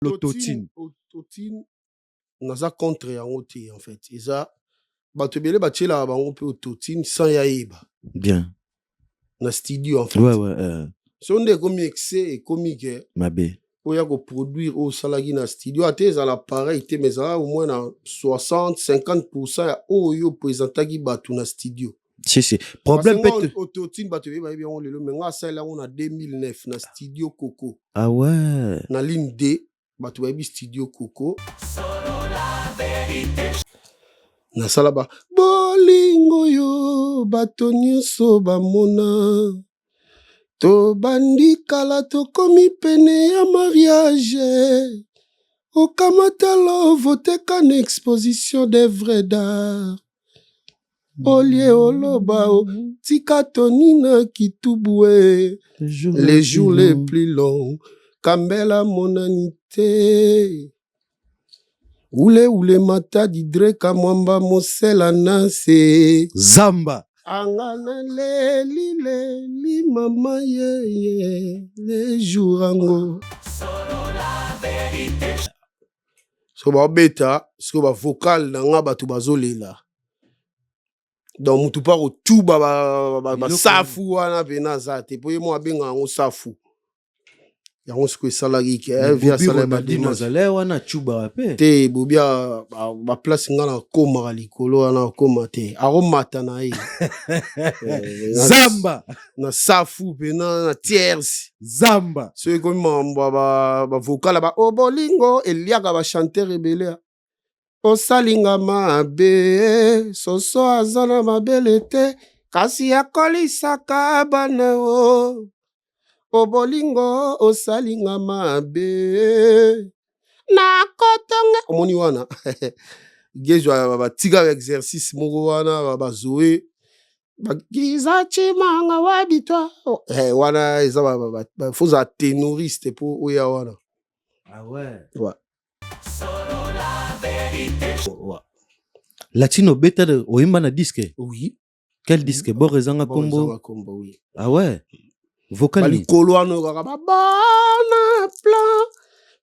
L'autotune. Autotune, naza contre yango te en fait. Eza bato ebele batiela bango mpe autotune sans yayeba. Bien. Na studio en fait. Ouais. So nde ekomi excès ekomi ke Mabe. oya koproduire oyo osalaki na studio ate ezala pareil te mais ezala au moins na 60-50% ya oyo opresentaki bato na studio. Si. Problème peut-être. Autotune bato ebele bayebi yango lelo mais nga asalela yango na 2009 na studio Coco. Ah ouais. Na ligne D bato bayebi studio Coco. Nasala ba bolingo yo bato nyonso bamona to bandi kala tokomi pene ya mariage okamata lovo teka na exposition d'œuvre d'art olie oloba o tika tonina kitubue les jours les plus longs kambela monanité ule mata didreka mwamba mosela nase Zamba. Angana leli mama ye les jours ango. So ba beta, so ba vocal na nga batu bazolela. Donc mutu pa ko tuba ba safu wana pena zate. Po ye mo abenga ngo safu. Yango siko esalaki ke via sala ba dinazale wana chuba wape te bobia ba place nga na koma likolo wana koma te aromata na ye Zamba na safu pena na tierce Zamba so ekomi mambo ba vocal ba obolingo eliaka ba chanteur ebele osalinga mabe soso azana mabele te kasi akolisaka bana o obolingo osalinga mabe na kotonga omoni wana gezwa batika exercice moko wana bazoe bagiza chimanga wabitwa wana eza bafoza ténoriste po oya wana ah ouais Latino beta de oimba na disque oui quel disque Borezanga Combo oui ah ouais vocal balikolo wana kaka babona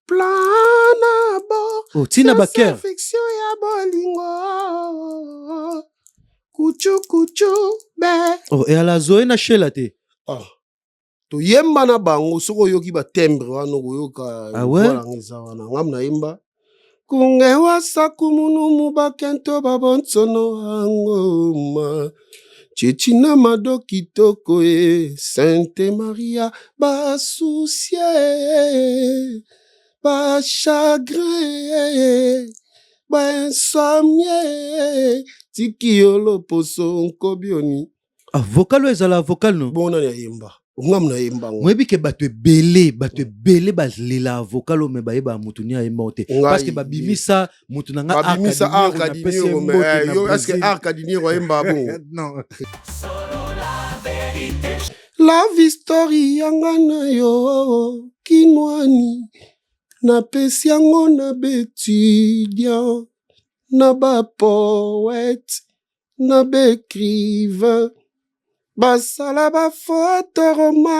plan na bo oh tina baker fiction ya bolingo kuchu be oh et ala zoe na shela te to yemba na bango soko yoki ba timbre wana koyoka ah ouais eza wana ngam na yemba kunge wasakumunu mubakento babonsono angoma Chechina mado kitoko Sainte Maria ba soucie ba chagrin ba insomnie tikiolo poso nkobioni vocal ezala vocal no bona ya yemba ngam na yemba mwebi ke bato ebele balela vocal me bayeba mutu ni ayemba te parce que babimisa mutu nanga babimisa Arcadinero mais yo est-ce que Arcadinero yemba bon non la vie story yanga na yo kinwani na pesi yango na bétudiant na ba poète na bécrivain basala ba photoroma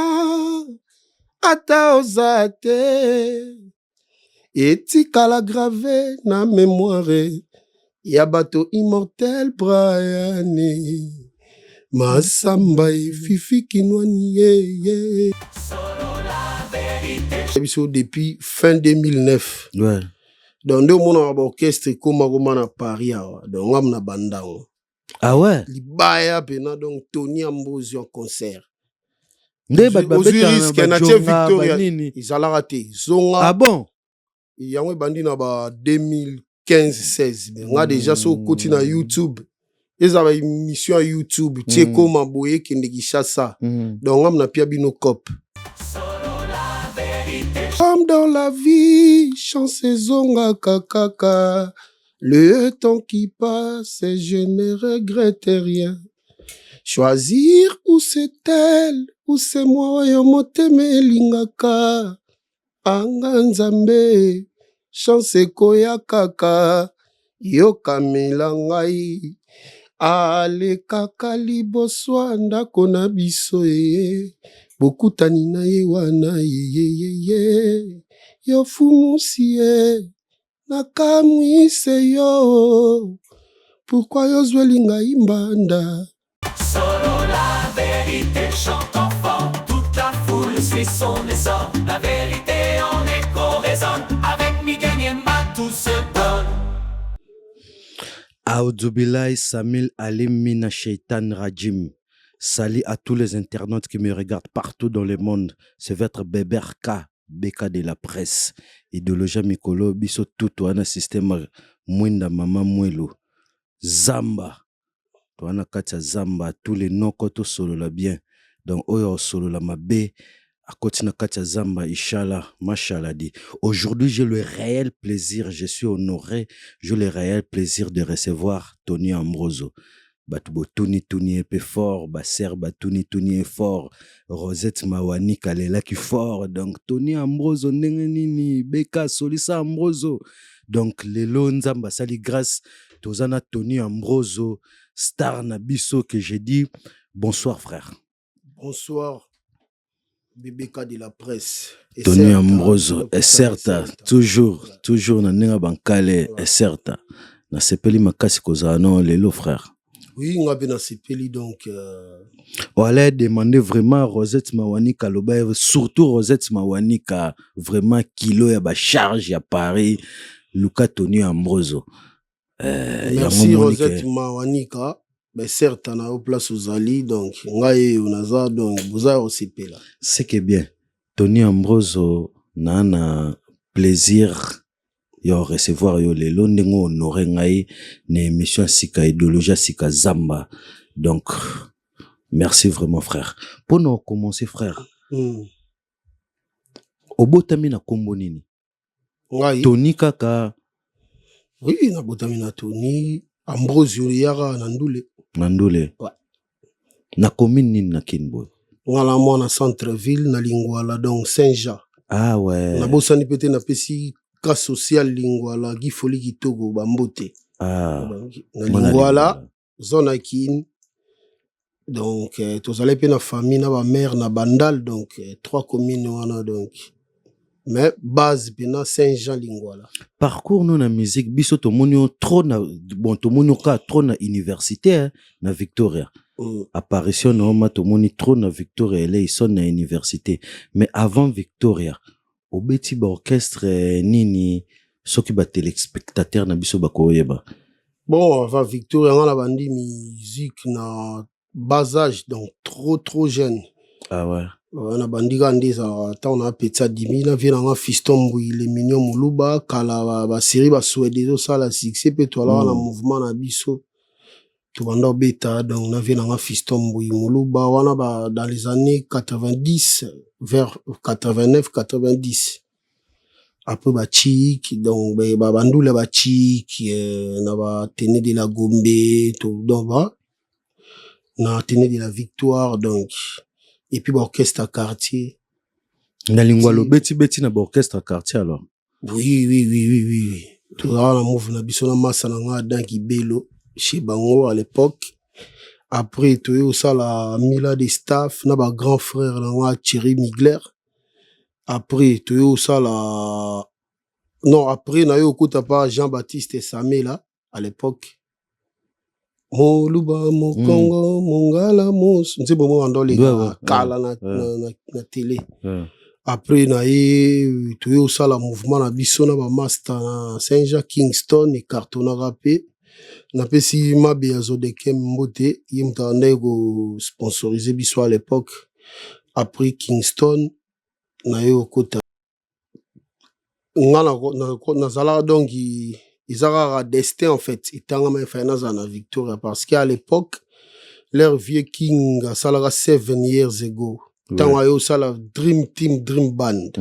ata ozate etikala grave na mémoire ya bato immortel Brian Masamba Fifi Kinwani ye depuis fin 2009 ouais donc deux mon orchestre koma na Paris donc ngam na bandango ah ouais libaya pena donc Tony Ambozi en concert nde babeta na Victoria izalaka te zonga ah bon yango bandi na ba 2015-16 nga déjà so koti na YouTube ezaba émission ya YouTube tie koma boye kende Kinshasa donc ngam na pia bino cop comme dans la vie chance zonga kaka le temps qui passe je ne regrette rien choisir ou c'est elle ou c'est moi yo motema elingaka anga nzambe chance koya kaka yokamela ngai alekaka liboso ndako na biso bokutani na ye wana ye yo fumusi ye nakamwise yo pourquoi yo zweli ngai mbanda. Solo la vérité chante enfant, toute la foule suit son essor. La vérité en écho résonne, avec Miguel Niemba tout se donne. Aoudzoubilaï Samil Alim Mina Shaitan Rajim. Salut à tous les internautes qui me regardent partout dans le monde. C'est votre Beberka, Beka de la presse. Idéologie Mikolo, Biso Tutuana système Mwinda Mama Mwelo. Zamba. Toana Katia Zamba, tous les noms koto solo la bien. Donc, Oyo solo la mabe. À côté de Katia Zamba, Inch'Allah, Mashallah dit. Aujourd'hui, j'ai le réel plaisir, je suis honoré, j'ai le réel plaisir de recevoir Tony Ambroso. Batubo Tony Tony est fort, Basser Batuni Tony est fort, Rosette Mawani Kalela qui fort. Donc, Tony Ambroso, Nengenini, Beka Solisa Ambroso. Donc, les Nzamba Sali grâce, Tozana Tony Ambroso, star Nabiso que j'ai dit. Bonsoir, frère. Bonsoir. BBK de la presse. Tony Ambroso, et certes, toujours, na nenga bankale, et certes, na sepeli makasi kozano lelo frère. Oui, on a bien sepeli donc. On allait demander vraiment Rosette Mawanika Lobaev, surtout Rosette Mawanika, vraiment kilo ya ba charge ya Paris, Luka Tony Ambroso. Merci Rosette Mawanika. Mais certes, on a au place aux Ali, donc, on a donc, vous avez aussi là. C'est que bien. Tony Ambroso, n'a plaisir, yo recevoir yo le londingo honoré ngai, ne émission sika idéologie sika zamba. Donc, merci vraiment, frère. Pour nous commencer, frère. Obotami na kombo nini? Tony kaka. Oui, na botami na Tony. Ambrosio yara nandule. Nandule. Ouais. Na commune nini na Kinboy? Ngala mo na centre-ville na Lingwala donc Saint-Jean. Ah ouais. Na bosani pete na pesi cas social Lingwala gifoli kitoko bambote. Ah. Na Lingwala zone kin. Donc tozale pe na famille na ba mère na Bandal donc 3 communes wana donc. Mais base pena Saint-Jean Lingwala. Parcours nous na musique biso to monio trop na bon to monio ka trop na université na Victoria. Apparition na ma to moni trop na Victoria elle ils sont na université. Mais avant Victoria, au beti ba orchestre nini soki ba téléspectateur na biso ba koyeba. Bon, avant Victoria on a bandi musique na bas âge donc trop jeune. Ah ouais. On a bandi gandisa on a petsa dimi na vient en fiston bouille les mignons muluba kala ba série ba souhaité ça la succès pe toi là on mouvement na biso to banda beta donc on a vient en fiston bouille muluba wana ba dans les années 90 vers 89 90 après ba chik donc ba bandula ba chik na ba tenir de la Gombe tout donc ba na tenir de la Victoire donc et puis l'orchestre à quartier. Na lingwalo beti na orchestre à quartier alors. Oui. Tout ça la move na biso na massa na nga dans Kibelo chez Bango à l'époque. Après tout yo ça la mila de staff na ba grand frère na nga Thierry Migler. Après tout yo ça la non après na yo kota pas Jean-Baptiste Samé là à l'époque. Moluba Mokongo Mongala Mos nze bomo andole kala na télé. Après na ye tuyo sala mouvement na biso na ba master na Saint-Jean Kingston et cartona rapé na pesi mabe azo de kem mbote yimtande go sponsoriser biso à l'époque. Après Kingston na yo kota ngana na zala donc ils ont un destin en fait. Ils ont un finance en Victoria parce qu'à l'époque, leur vieux king a salara 7 years ago. Tant à eux, ça la Dream Team, Dream Band.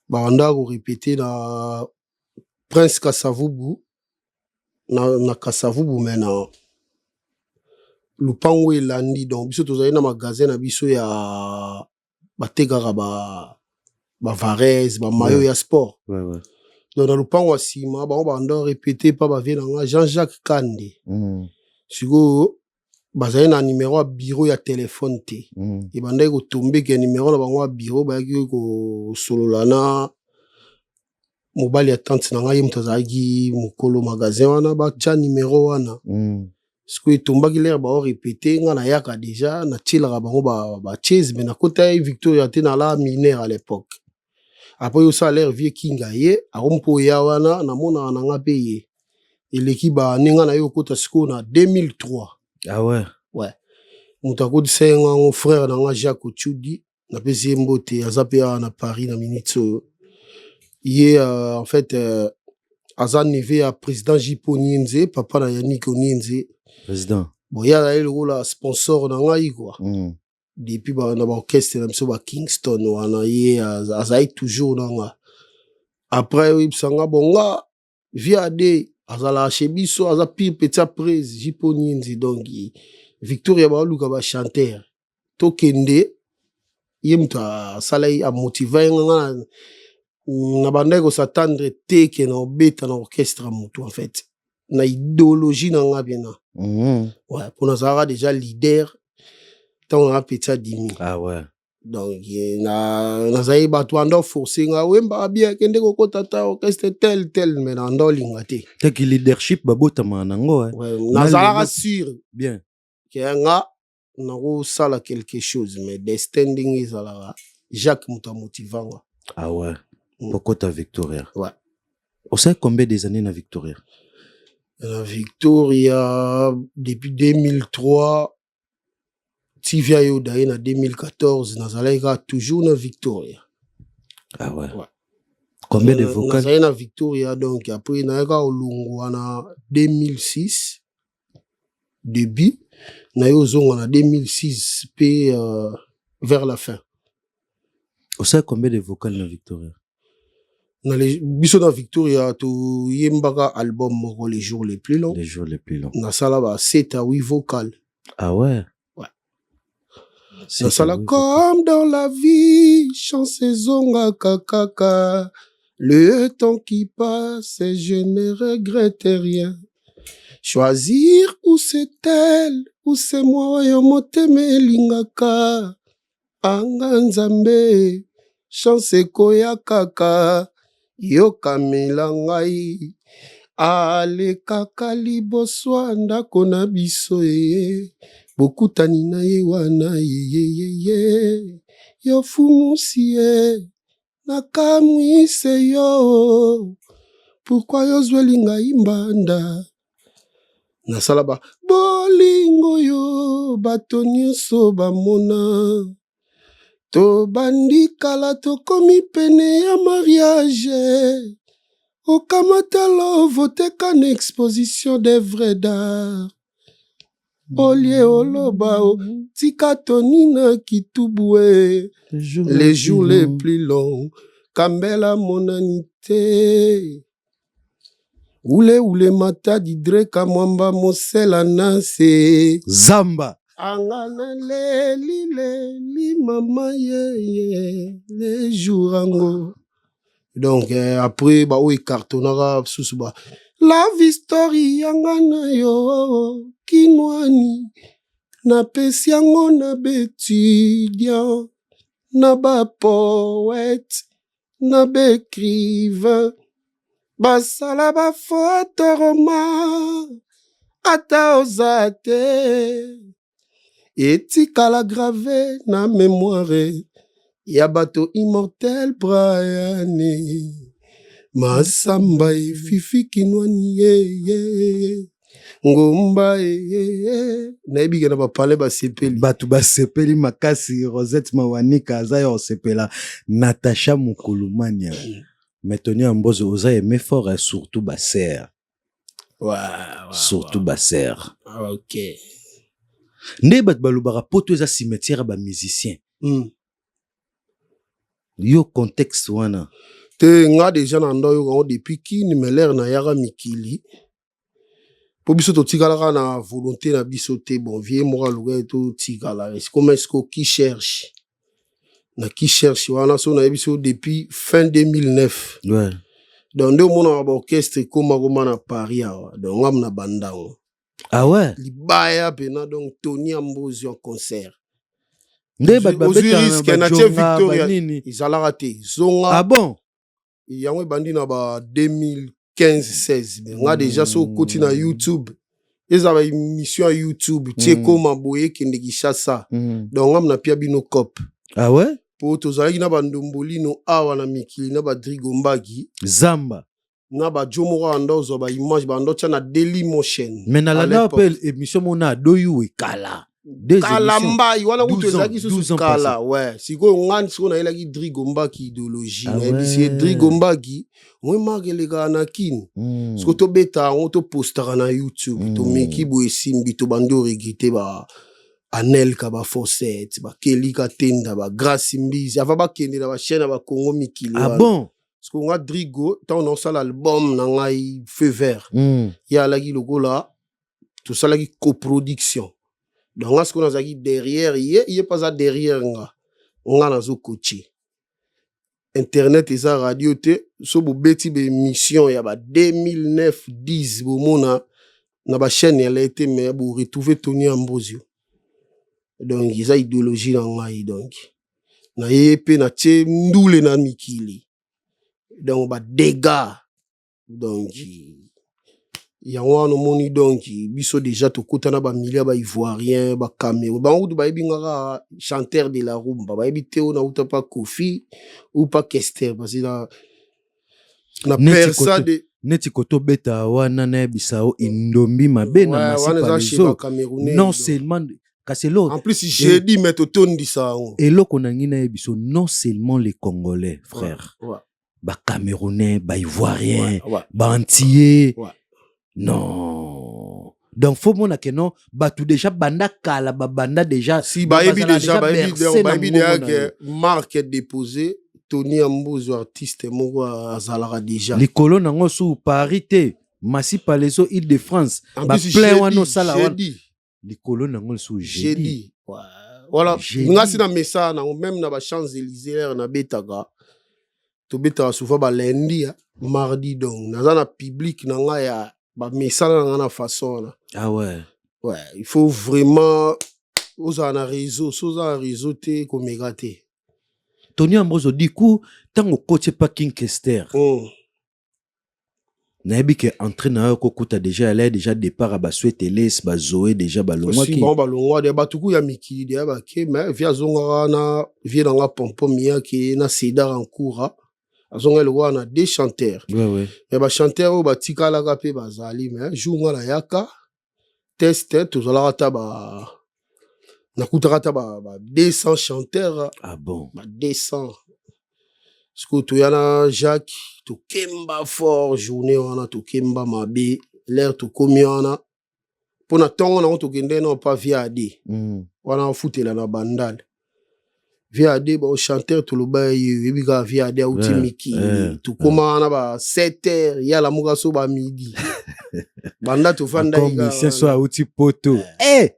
Bah, on a répété na Prince Kasavubu, na Kasavubu maintenant. Lupango et Landi, donc, biso tous na magasin na biso ya bategara ba Varese, ba mayo ya sport. Ouais. Donc, dans le pan wa sima, on va répéter par Jean-Jacques Kande. Sigo, bazali na numéro ya bureau ya téléphone te ebandaki kotombe ke numéro na bango ya bureau bayaki kosolola na mobali ya tante na ngai ye moto azalaki mokolo magasin wana batya numéro wana sikoyo etombaki lere baorepete ngai nayaka deja natielaka bango bachese me nakota ye victoria te nala minere à l'époque apres yosala lere vie kinga ye akompo oya wana namonaka na nga mpe ye eleki baninga na ye okota sikoyo na 2003 ah ouais ouais moto akotisa ye ngango frère na nga Jacques Ochudi napesi ye mbote aza mpe awa na Paris na minute oyo ye en fait aza neve ya président Jipo Nienze papa na Yannick Onienze président bon ye azali lokola sponsor na ngai quoi depuis na baorchestre na biso ba Kingston wana ye azali toujours na nga après oyebisa nga bon nga via de azala chez biso aza pire petit après Jipo Nienze donc Victoria baoluka ba chanteur tokende ye moto asala amotive nga na bandaki kosatendre te ke na obeta na orchestre moto en fait na idéologie na nga bien ouais pour nazalaka déjà leader ntango na petit adimi ah ouais donc nazali bato anda forcé nga wembaka bien kende kokota ta orchestre tel mais na anda olinga te taki leadership babotama nango nazalaka sûr bien ke nga nakosala quelque chose mais destin ndenge ezalaka Jacques moto amotivanga ah ouais pourquoi ta Victoria ouais on sait combien des années na Victoria la Victoria depuis 2003 Tivia Yodaye na 2014 nazalaka toujours na Victoria ah ouais combien de vocales nazalaka na Victoria donc après nayaka olungwa na 2006 début na yo zonga na 2006 puis vers la fin on sait combien de vocales na Victoria biso na Victoria to yembaka album moko les jours les plus longs na sala ba 7 à 8 vocales ah ouais na sala comme dans la vie chance zonga kaka le temps qui passe je ne regrette rien choisir où c'est elle ou c'est moi yo motema elingaka anga nzambe chance koya kaka yokamela ngai alekaka liboso ndako na biso bokutani na ye wana ye yofumusi ye nakamwise yo pourquoi yozweli ngai mbanda nasala ba bolingo yo bato nyonso bamona tobandikala tokomi pene ya mariage okamata lovo teka na exposition d'œuvre d'art olie oloba tika tonina kitubwe les jours les plus longs kambela monanité ule matadi dreka mwamba mosela nase zamba angana leli mama ye les jours ango donc après ba o cartonara susu ba la vie story yangana yo kinwani na pesi yango na bétudiant na ba poète na bécrivain basala ba photoroma ata oza te etikala grave na mémoire ya bato immortel Brian masamba fifi kinwani ye ngomba nayebike na bapale basepeli bato basepeli makasi Rosette Mawanika aza ya osepela Natacha Mukulumania Metoni Ambozo oza aimé fort surtout basser surtout basser ok nde bato balobaka poto eza cimetière ba musicien yo contexte wana te nga deja na ndo yo depuis kini melere na yaka mikili po biso totikalaka na volonté na biso te bon vie moko aluka totikala comme est-ce qui cherche na qui cherche wana so na biso depuis fin 2009 ouais donc nde omonaka baorchestre ekoma na Paris awa donc ngam na bandango Ah ouais. Libaya pena donc Tony Ambrosio en concert. Nde babeta na Victoria izalaka te. Zonga. Ah bon? Yango bandi na ba 2015-16. Nga déjà so koti na YouTube. Ils avaient une émission à YouTube. Tu comme aboye kende Kinshasa. Donc on a pia bino cop. Ah ouais? Pour tous les na bandomboli no awa na mikili na ba Drigombagi. Zamba. Na ba Jomoro andozo ba image ba andocha na Dailymotion. Mais na la appel émission mona doyu e kala. Kalamba wana utozaki sous kala ouais siko ngani siko na elaki Drigombagi idéologie na bisi Drigombagi moi marqué na kin siko to beta on to postera na YouTube to meki bo esimbi to bando regretter ba Anel ka ba Fawcett ba Kelly ka tenda ba Grace Mbizi ava ba kende na ba chaîne ba Congo mikili. Ah bon? Siko nga Drigo ta on sala album na ngai Feu Vert ya laki lokola to sala ki coproduction. Donc, ce qu'on a dit derrière, il est pas ça derrière. On a un coaché. Internet et ça, radio, so beti be mission, il y a 2009-10, na ba chaîne, elle a été, mais pour retrouver Tony Ambrosio. Donc, il y a idéologie dans la donc. Na yepe na tche ndoule na mikili. Donc, ba dégâts. Donc, yango no moni donc biso déjà to kotana ba milia ba ivoirien ba cameroun ba ngudu ba ibingaka chanteur de la rumba ba ibite na uta pa Kofi ou pas Kester parce que na persa de neti koto beta wana na bisao indombi mabe na masipa non seulement kaselo en plus j'ai dit mais to tondi ça et loko na ngina biso non seulement les Congolais frère ba Camerounais ba ivoirien ba antillais non. Donc, faut mon que non, bah tout déjà banda kala, bah banda déjà. Si bah déjà que marque déposé, Tony Ambrosio artiste moi azalara déjà. Les colons n'ont sous parité, massi palaiso Île-de-France. Bah plein wano sala. Les colons n'ont sous jeudi. Voilà. Nga si na messa na même na ba Champs-Élysées na betaga. To beta souvent ba lundi, mardi donc. Na na public na nga ya ba message dans la façon. Ah ouais. Ouais, il faut vraiment aux un réseau, aux un réseau te comme gâté. Tony Ambrosio du coup, tant au coach pas King Kester. Nabi que entraîneur kokuta déjà elle déjà départ à ba souhaiter les ba Zoé déjà ba longwa ki. Bon ba longwa de ba tuku ya miki de ba ke mais via zonga na via dans la pompomia qui na Cédar en cours. Azonga le wana des chanteurs. Ouais. Mais ba chanteur ba tikala ka pe bazali mais jour la yaka test to zola ta ba na kutaka ba 200 chanteurs. Ah bon. Ba 200. Siko to yana Jacques to kemba fort journée wana to kemba mabe l'air to komi wana pona tongo na to kende non pas via AD. Wana futela na bandal. Via des bon chanteur tout le bail yebika via des outil miki tout comment na ba 7h ya la muka so ba midi banda to fanda comme c'est soit outil poto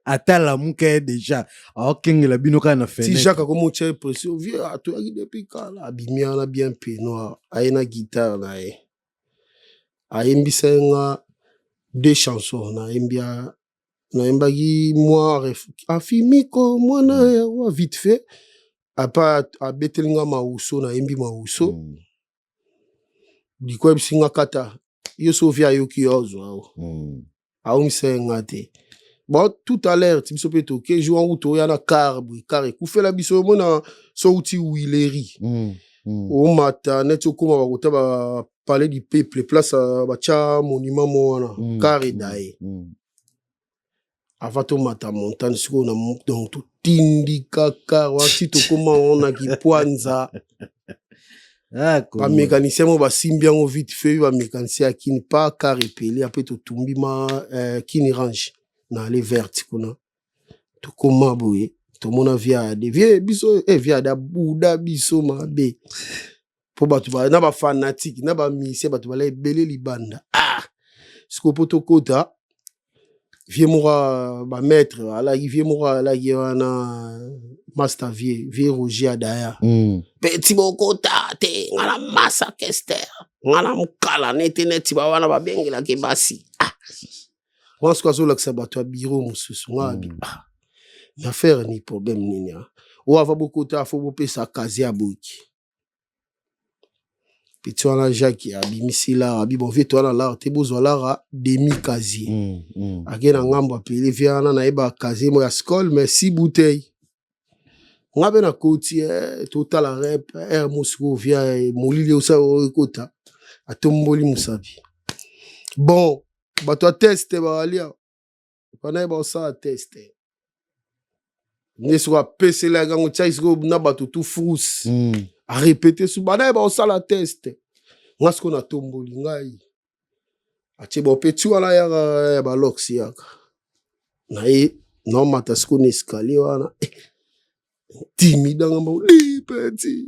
ata la muka déjà ok la binoka na fenêtre si Jacques comme tu pression via to aki depuis kala abimia na bien peno aina guitare na aimbisenga deux chansons na imbia na imbagi moi afimiko mwana ya vite fait apa a betelinga mauso na embi mauso diko bisinga kata yo sovia yo kiozo au misenga te bon tout à l'heure tibiso peto ke jour en route ya na carbe ku fela biso mona so uti wileri o mata neto koma ba kota ba parler du peuple place ba cha monument mona carré dai avato mata montagne siko na donc tout tindi kaka wati to koma ona kipwanza ba mécanicien mo ba simbiango vite fait ba mécanicien qui pas carré pelé après to tumbi ma qui range na les verticona to koma boye to mona via de vie biso via da buda biso mabe po batu ba na ba fanatique na ba mise batu ba la belé libanda siko poto kota vieux moura ba maître ala vieux moura la yana master vieux Roger Adaya petit bokota te ngala massa Kester ngala mukala net ba wana ba bengela ke basi pense que azolakisa bato ya biro mosusu nga abi mais affaire ni problème nini oyo ava bokota afo bopesa kazi ya boki peti wana Jacques abimisi lara abi bon vie towana lara te bozwa lara demi kazi ake na ngambo apele vie wana nayeba kazi mo ya skol mais 6 bouteilles nga be na koti totala rep mosiko via molili osa ekota atomboli musabi bon bato ya teste balia panayeba osala teste nde soko apesela yango tia siko na bato tu frus arépété sou banayeba osala teste nga siko natomboli ngai atie bopeti wana yaka baloksi yaka naye naomata siko na escalier wana timidanga mba li peti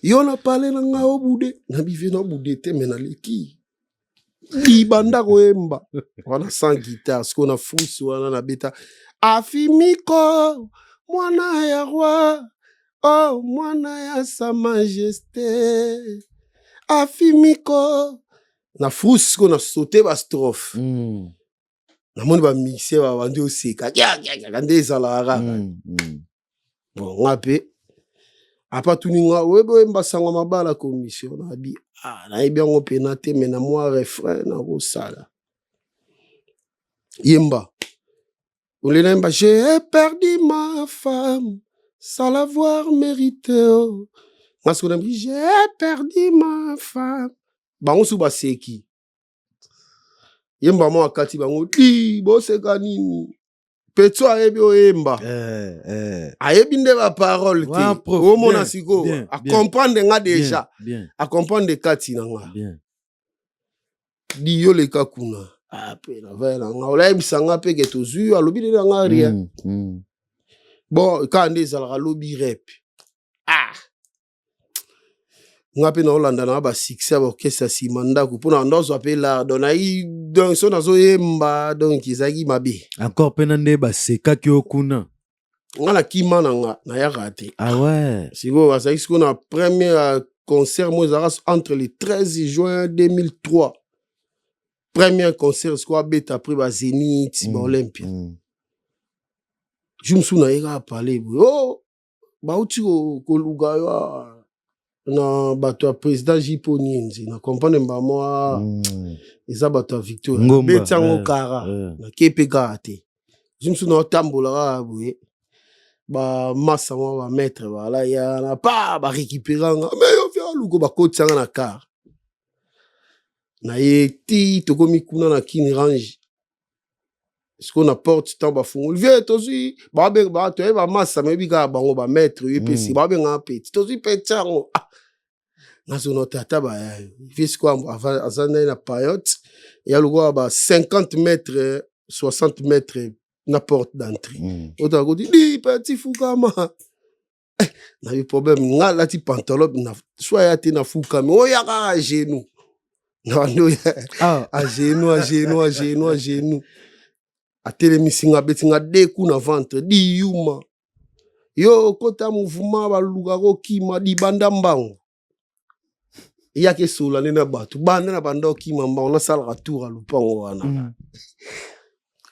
yo na pale na nga obude na bive na obude te me na leki libanda koyemba wana sans guitare siko na frusi wana na beta afimiko mwana ya roi oh mwana ya sa majesté afimiko na frusi siko na sauté ba strophe namoni ba mixer ba bandi oseka nde ezalaka bon nga pe apa tuninga weboyemba sango mabala commission nabi nayebi yango pena te me na mwa refrain na kosala yemba olela yemba j'ai perdu ma femme sans l'avoir mérité nga siko nabi j'ai perdu ma femme bango su baseki yemba mo akati bango di boseka nini petso ayebi oyemba ayebi nde ba parole te omona siko acomprendre nga déjà acomprendre kati na nga di yo leka kuna pe na va na nga olayebisa nga pe ke tozwi alobi nde na nga rien bon ka nde ezalaka lobi rep nga pe na olanda na ba succès ya orchestre nsima ndako mpona ndozwa pe lardo nayi donc so nazoyemba donc ezalaki mabe encore mpe na nde basekaki yo kuna nga na kima na nga nayaka te ouais sikoyo azalaki sikoyo na premier concert mo ezalaka entre le 13 juin 2003 premier concert sikoyo abeta après bazénith baolympia ju mosu nayeka apale boye bauti koluka yo na bato ya président Jipo Nienzi na comprendre mba moi eza bato ya Victoria beti yango kara na kepe kara te jimsu na otambolaka boye ba massa mwa ba maître bala ya na pa ba récupéranga mais yo via luko ba koti nga na car na ye ti tokomi kuna na kin range siko na porte tant ba fungoli vie tozi ba be ba to e ba massa mais bika bango ba maître yo pesi ba be nga petit tozi petit yango nazo notata ba fisco azana na payote ya luko ba 50 mètres 60 mètres na porte d'entrée autant ko di petit fukama na eu problème nga lati pantalon na soit ya te na fukama o ya ka genou na ndo a genou a telemisinga betinga deku na ventre di yuma yo kota mouvement ba luka ko kima di banda mbango yake sola nena batu banda na banda okima mbango na sala retour a lupango wana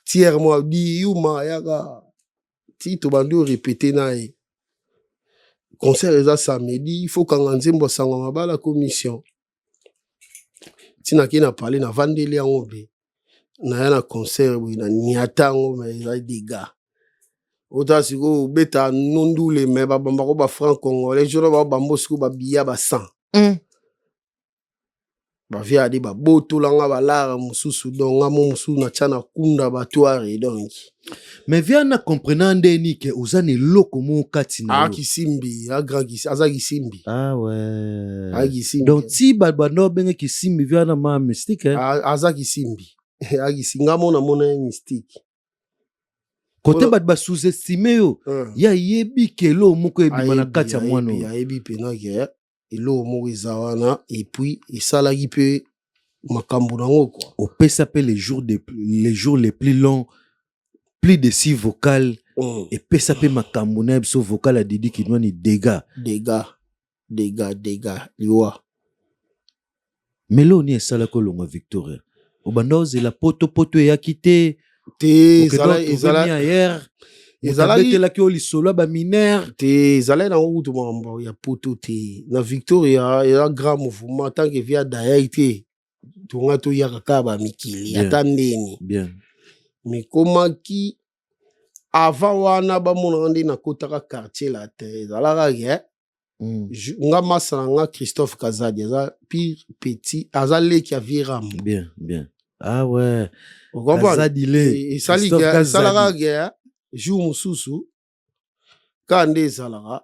tiers moi di yuma yaka ti to bandi répéter nae concert eza samedi il faut kanga nzembo sango mabala commission tina kina parler na vandeli yango be na ya na concert bo na niatango mais eza dégâts ota siko beta nondule mais ba bamba ko ba franc congolais jono ba bambo siko ba biya ba 100 ba via di ba botola nga balara mususu donga mo mususu na tchana kunda batware donc mais via na comprenant ndeni ke uzani loko mo kati na kisimbi agragi azaki simbi ouais agisimbi donc si bando benga kisimbi via na ma mystique azaki simbi agisinga mona mona mystique côté ba sous-estimer yo ya yebi kelo moko ebima na kati ya mwana ya yebi penage elo mo ezawana et puis esalaki pe makambo nango quoi opesa pe les jours les plus longs plus de 6 vocales et pesa pe makambo na biso vocal a Didi Kinwani dégâts liwa Meloni esala kolonga Victoria. Obandoze la poto ya quitté. Te Ezalaki la ki solo ba mineur. Te ezalaki na utu mamba ya poto te. Na Victoria ya grand mouvement tant que via daya te. Tonga to ya kaka ba mikili atandeni. Bien. Mais comment qui avant wana ba mona ndi na kotaka quartier la te. Ezalaka nga masala nga Christophe Kazadi aza pire petit azale qui a viram. Bien, bien. Ah ouais. Kazadi le. Salaka jour mususu kande ezalaka.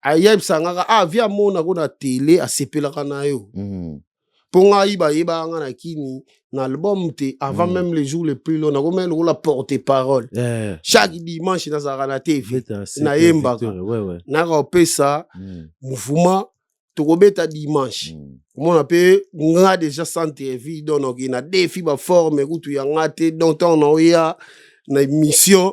Ayebisanga via mona ko na télé asepelaka na yo. Ponga iba nga na kini na album te avant même les jours les plus longs na ko même la porte-parole. Chaque dimanche na zara TV na yembaka. Na ko pesa mouvement to ko beta dimanche. Mona pe nga déjà santé vie donc na défi ba forme kutu ya ngate donc on oya na mission.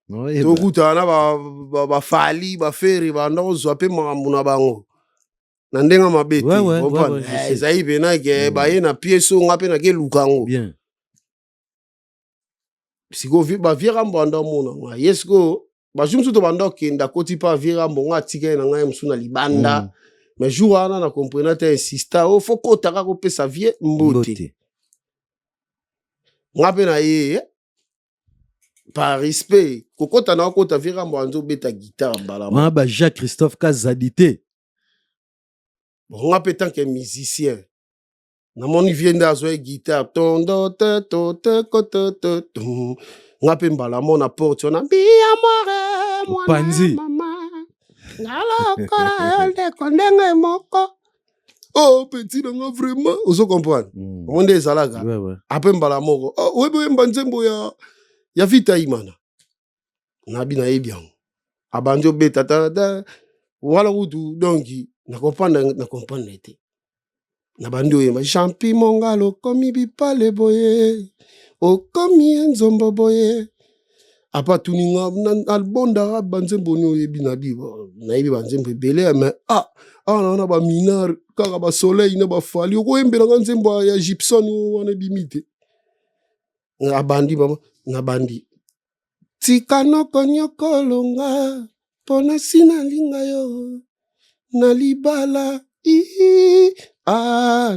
To kuta na ba fali ba feri ba ndo zo pe makambo na bango. Na ndenga mabete ezai pena ke baye na pieso nga pe na ke lukango bien siko ba virambo anda mona nga yesko ba jumsu to banda kenda koti pa virambo nga tika na nga msuna libanda mais jour ana na comprendre ta insista o foko taka ko pesa vie mbote nga pe na ye par respect kokota na kota virambo anzo beta guitare balama ba Jacques Christophe Kazadité. Bon, on tant que musicien. Dans mon vient d'azouer guitare. On appelle Balamon à porte. On a Panzi. Oh, petit, on vraiment. Vous comprenez? On est Zalaga. Après Balamon. Oh, oui, Banzembo ya vita imana. Nabi na bien. Abanjo beta. Voilà où donc. Na comprendre été na bando yema champi mongalo komi bipale boye o komi nzombo boye apa tuninga na albonda banzembo nyo yebi na bibo na yebi banzembo belé mais na ba mineur kaka ba soleil na ba fali ko embela nzembo ya Gibson wana bimite na bandi tikano konyoko longa pona sina linga yo na libala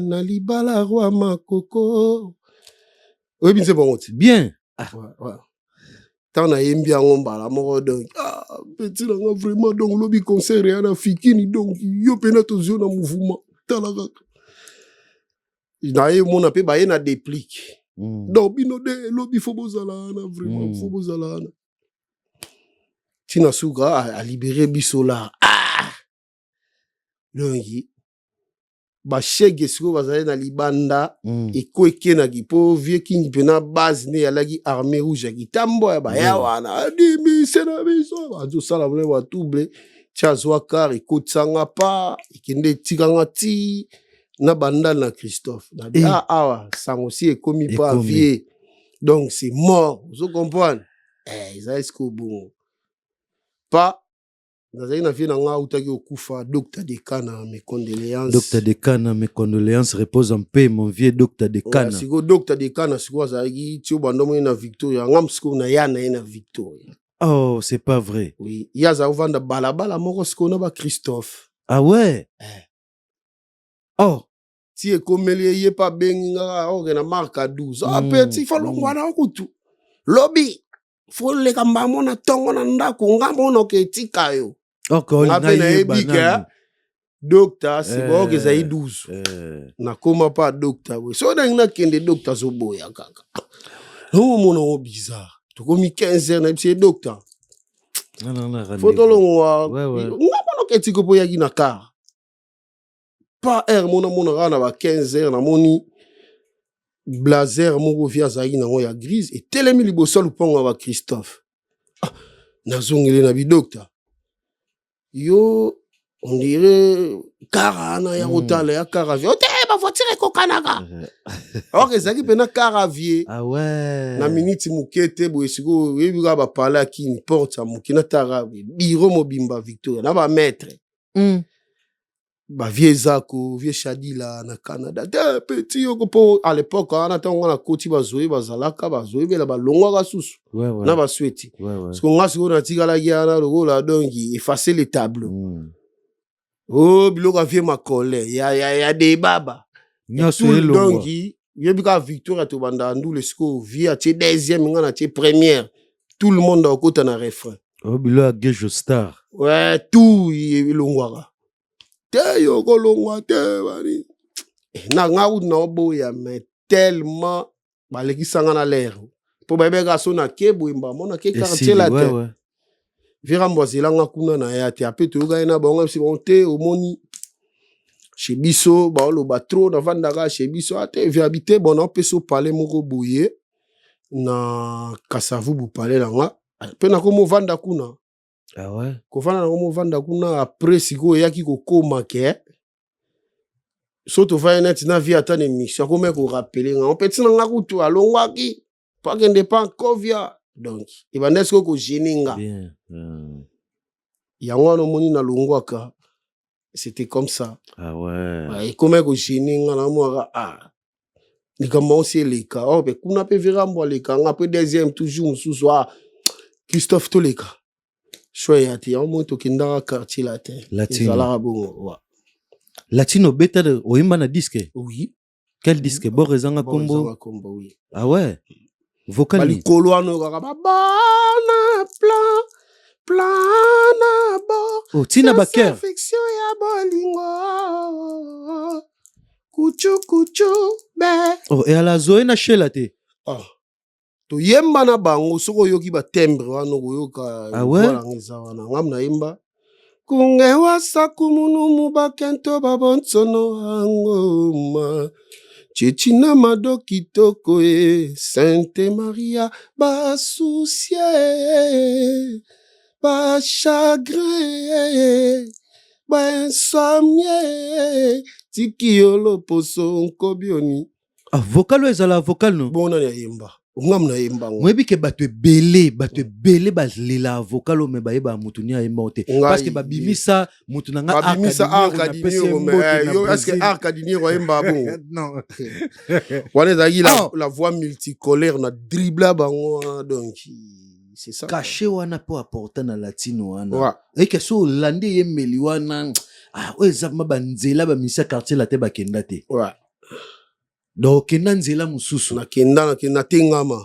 na libala roi makoko oui bien c'est bon bien tant na yembi yango mbala moko donc petit là vraiment donc lobi concert ya na fikini donc yo pena tozo na mouvement talaka na ye mona pe ba ye na déplique donc bino de lobi fo bozala na vraiment fo bozala na tina suga a libérer bisola longi ba shege siko bazale na libanda eko ekena gipo vie kingi pena base ne alagi armée rouge ki tambo ya ba ya wana adimi sena biso azo sala vle wa double chazwa car eko tsanga pa ikende tikanga ti na banda na Christophe na awa sangosi ekomi pa vie donc c'est mort vous comprenez ça est-ce que bon pas Nazali na vie na nga utaki okufa Dr Dekana mes condoléances. Dr Dekana mes condoléances repose en paix mon vieux Dr Dekana. Siko Dr Dekana siko azali tio bandomo na Victoria ngam siko na yana na Victoria. Oh, c'est pas vrai. Oui, yaza uvanda balabala moko siko na ba Christophe. Ah ouais. Oh, ti ekomeli ye pa benga o na marka 12. Ah petit falongwana okutu. Lobby faut le kambamo na tongo na ndako ngamo no ke tikayo. Okay, na docteur c'est bon que ça y 12 na koma pas docteur we so na kende docteur zo boya kaka no mono bizarre to komi 15 na c'est docteur non photo longo ngamo ke tiko boya gi na car pas mono rana ba 15 na moni blazer moko via zagi na ya grise et telemi liboso luponga ba Christophe na zongele na bi docteur yo on dirait carana ya hôtel ya caravie ote ba voiture ko kanaka ok zaki pena caravie ah ouais na minute mukete bo esiko yebi ba parler ki une porte à mukina tarabi biro mobimba Victoria na ba maître vieux Zako, vieux Shadila na Canada. Des petits yoko à l'époque on attend on a koti bazoé bazalaka bazoé bela balongwa ka susu. Ouais. Na basweti. Parce qu'on a ce qu'on a tigala giana le là donc effacer les tableaux. Oh biloko vieux makole ya des baba. Donc yebika victoire to banda ndu le score via tie deuxième ngana tie première. Tout le monde a kota na refrain. Oh bilo Gejo Star. Ouais, tout ilongwaka. Te yoko longwa te bari. Na nga ou na oboya mais tellement baleki sanga na l'air. Po bebe ga so na kebo imba mona ke quartier la te. Ouais. Vira mbozela nga kuna na ya te ape to ga na bonga si monte omoni. Chez biso ba lo ba trop na vandaka chez biso ate vi habiter bon on peut so parler moko boye na kasavu bu parler la nga. Pe na komo vanda kuna. Ah ouais. Kofana na komo vanda kuna après siko yaki ko koma ke. Soto va net na vie atane mission comme ko rappeler nga on petit na nga kutu alongwaki pas kende pas kovia donc ibanesko ko geninga. Bien. Yango no moni na longwaka. C'était comme ça. Ah ouais. Et comme ko geninga na mo ni comment c'est les cas. Oh be kuna pe vira mbo les cas après deuxième toujours sous soir Christophe Toleka. Choyati on monte kinda quartier latin. Latino. Latino beta de oimba na disque. Oui. Quel disque? Borezanga Combo. Oui. Ah ouais. Vocal. Bali koloano ga bona plan na bo. Oh Tina Baker. Fiction ya bolingo. Kuchu be. Oh et à la zoé na chelate. Ah. To yemba na bango soko yoki ba timbre wana yoka. Ah ouais. Wana ngam na yemba. Kunge wasa kumunu mubakento babonsono angoma. Chechina madoki toko Sainte Maria ba soucie ba chagrin ba insomnie tikiolo poso nkobioni. Ah vocal ou ezala vocal no? Bon na yemba. Ngam na yemba. Mwebi ke batwe belé ba lila vocal me ba yeba mutuni ya emote parce que babimisa mutuna nga Arcadinho mais yo est-ce que Arcadinho yemba bon non wana la voix multicolore na dribla bango donc c'est ça caché wana po apporter na latino wana ouais. Et que so lande yemeli wana ezama banzela ba misa quartier la te ba kenda te ouais. Donc kenda nzela mususu na kenda tengama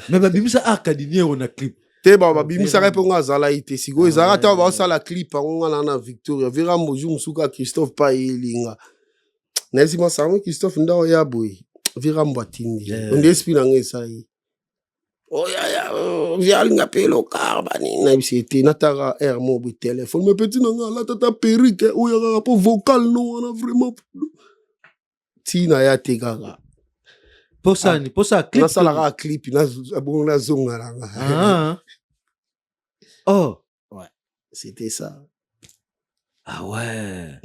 mais babimisa Arcadinho na clip te ba babimisa ka ponga zala ite siko ezaka ta ba sala clip ngo na Victoria vira mboju musuka Christophe pa elinga na sima samu Christophe ndao ya boy vira mbwatindi on esprit na ngesa yi via pelo carbani na bisete natara air mo bu téléphone mais petit nanga la tata perruque ou ya rapport vocal non on a vraiment tina ya tegara posa clip na sala clip na bon na zonga la oh ouais c'était ça ah ouais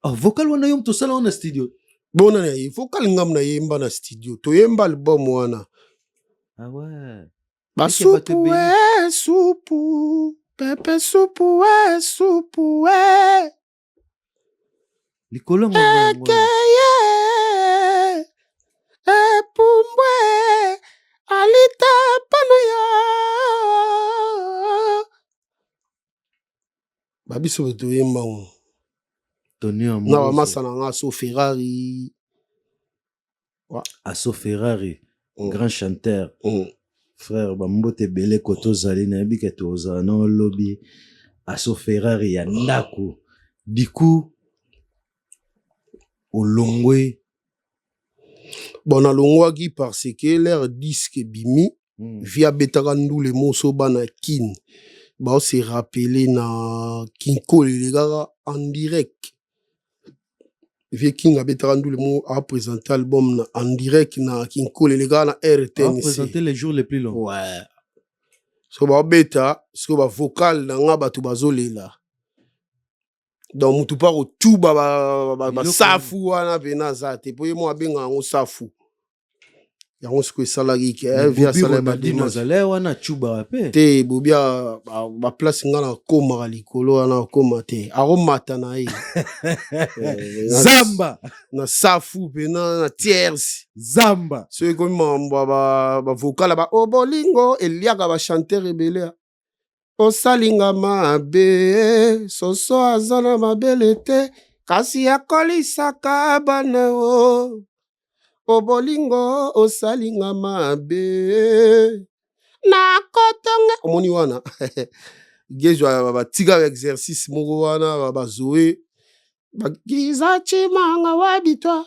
oh vocal wana yom to sala na studio bon na yi vocal ngam na yemba na studio to yemba album wana. Ah ouais. Ba soupu soupu. Pepe soupu soupu. Likolo ngo. Ekeye. Epumbwe. Alita panoya. Babi so to yemba ngo. Tony Amour. Na masa na nga so Ferrari. Wa. Aso Ferrari. Grand chanteur. Frère bambote belé koto zali na yebi ke toza na lobby Aso Ferrari ya ndako diku olongwe bon alongwaki parce que leur disque bimi via betarandu le moso bana kin ba se rappeler na Kinko les gars en direct. Vieux King a rendu le mot à présenter l'album en direct na Kinko les gars na RTNC. A présenter les jours les plus longs. Ouais. So ba beta, so ba vocal na nga batu bazolela. Donc mutu pa ko tout ba safu wana bena zate po yemo abenga ngo safu. yango siko esalaki ke via sala ba dimanche nazale wana chuba wape te bobia ba place nga na koma likolo wana koma te aromata na ye zamba na safu pe na tierce zamba so ekomi mambo ba vocal ba obolingo eliaka ba chanteur rebele osalinga mabe soso azana mabele te kasi akolisaka bana o obolingo osalinga mabe na kotonga omoni wana gejo batika exercice moko wana bazoe bagiza chimanga wabitwa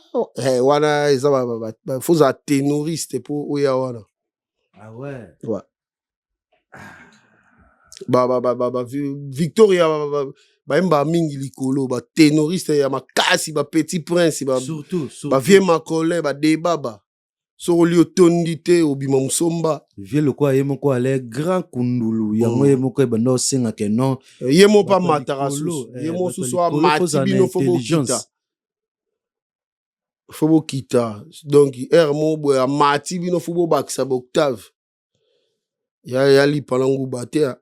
wana eza bafuza ténoriste po oya wana ah ouais Victoria baimba mingi likolo ba ténoriste ya makasi ba petit prince surtout vie makolin ba debaba so oli tondi te obima musomba vie le quoi yemo ko ale grand kundulu yango yemo ko bando singa ke non yemo pa matarasu yemo suso mati bino fobo kita donc mo bo ya mati bino fobo bakisa octave ya li palangu batea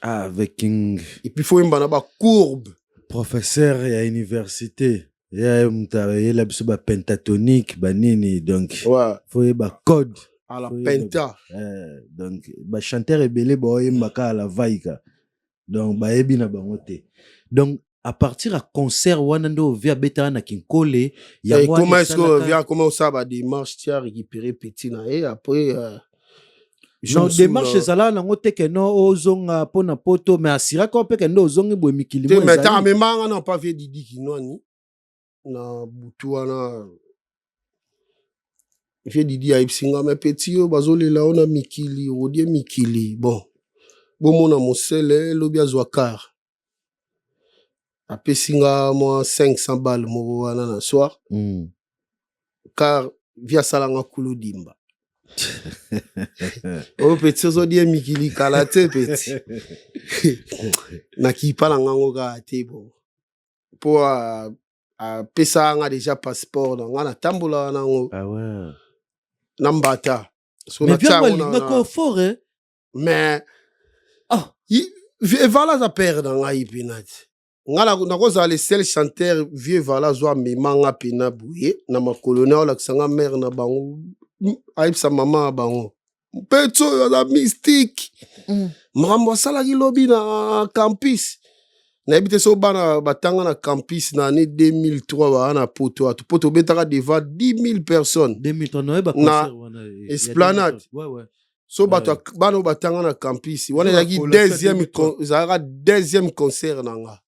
avec King et puis faut mbana ba courbe professeur ya université ya mtaye la biso ba pentatonique banini donc ouais faut ba code à la penta donc ba chanteur ebele ba yembaka à la vaika donc ba yebi na bango te donc à partir à concert wana ndo via beta na kinkole ya moi comment est-ce que via comment ça ba démarche tia récupérer petit na et après non démarche ezala nango te ke no ozonga pona poto mais asira ko pe ke ndo ozongi boye mikili mo mais ta memanga na pas vie didi kinwani na butu wana vie didi a ipsinga mais petit yo bazolela ona mikili odie mikili bon bomona mosele lobi azwa car apesinga moi 500 balles mo wana na soir car via salanga kuludimba oh petit zo die mikili kala te petit na ki pala ngango ga te bon po a pesa nga déjà passeport nga na tambola nango ah ouais nambata so na tia na ko fort hein mais voilà za perdre nga ipinat nga na ko za le seul chanteur vieux voilà zo memanga pina buye na makolonel la kisanga mère na bango aipsa mama bango petso ya mystique makambo asalaki lobi na campus nayebi te so bana batanga na campus na année 2003 bana poto betaka devant 10 000 personnes 2003 na esplanade so bato bana batanga na campus wana yaki deuxième concert nanga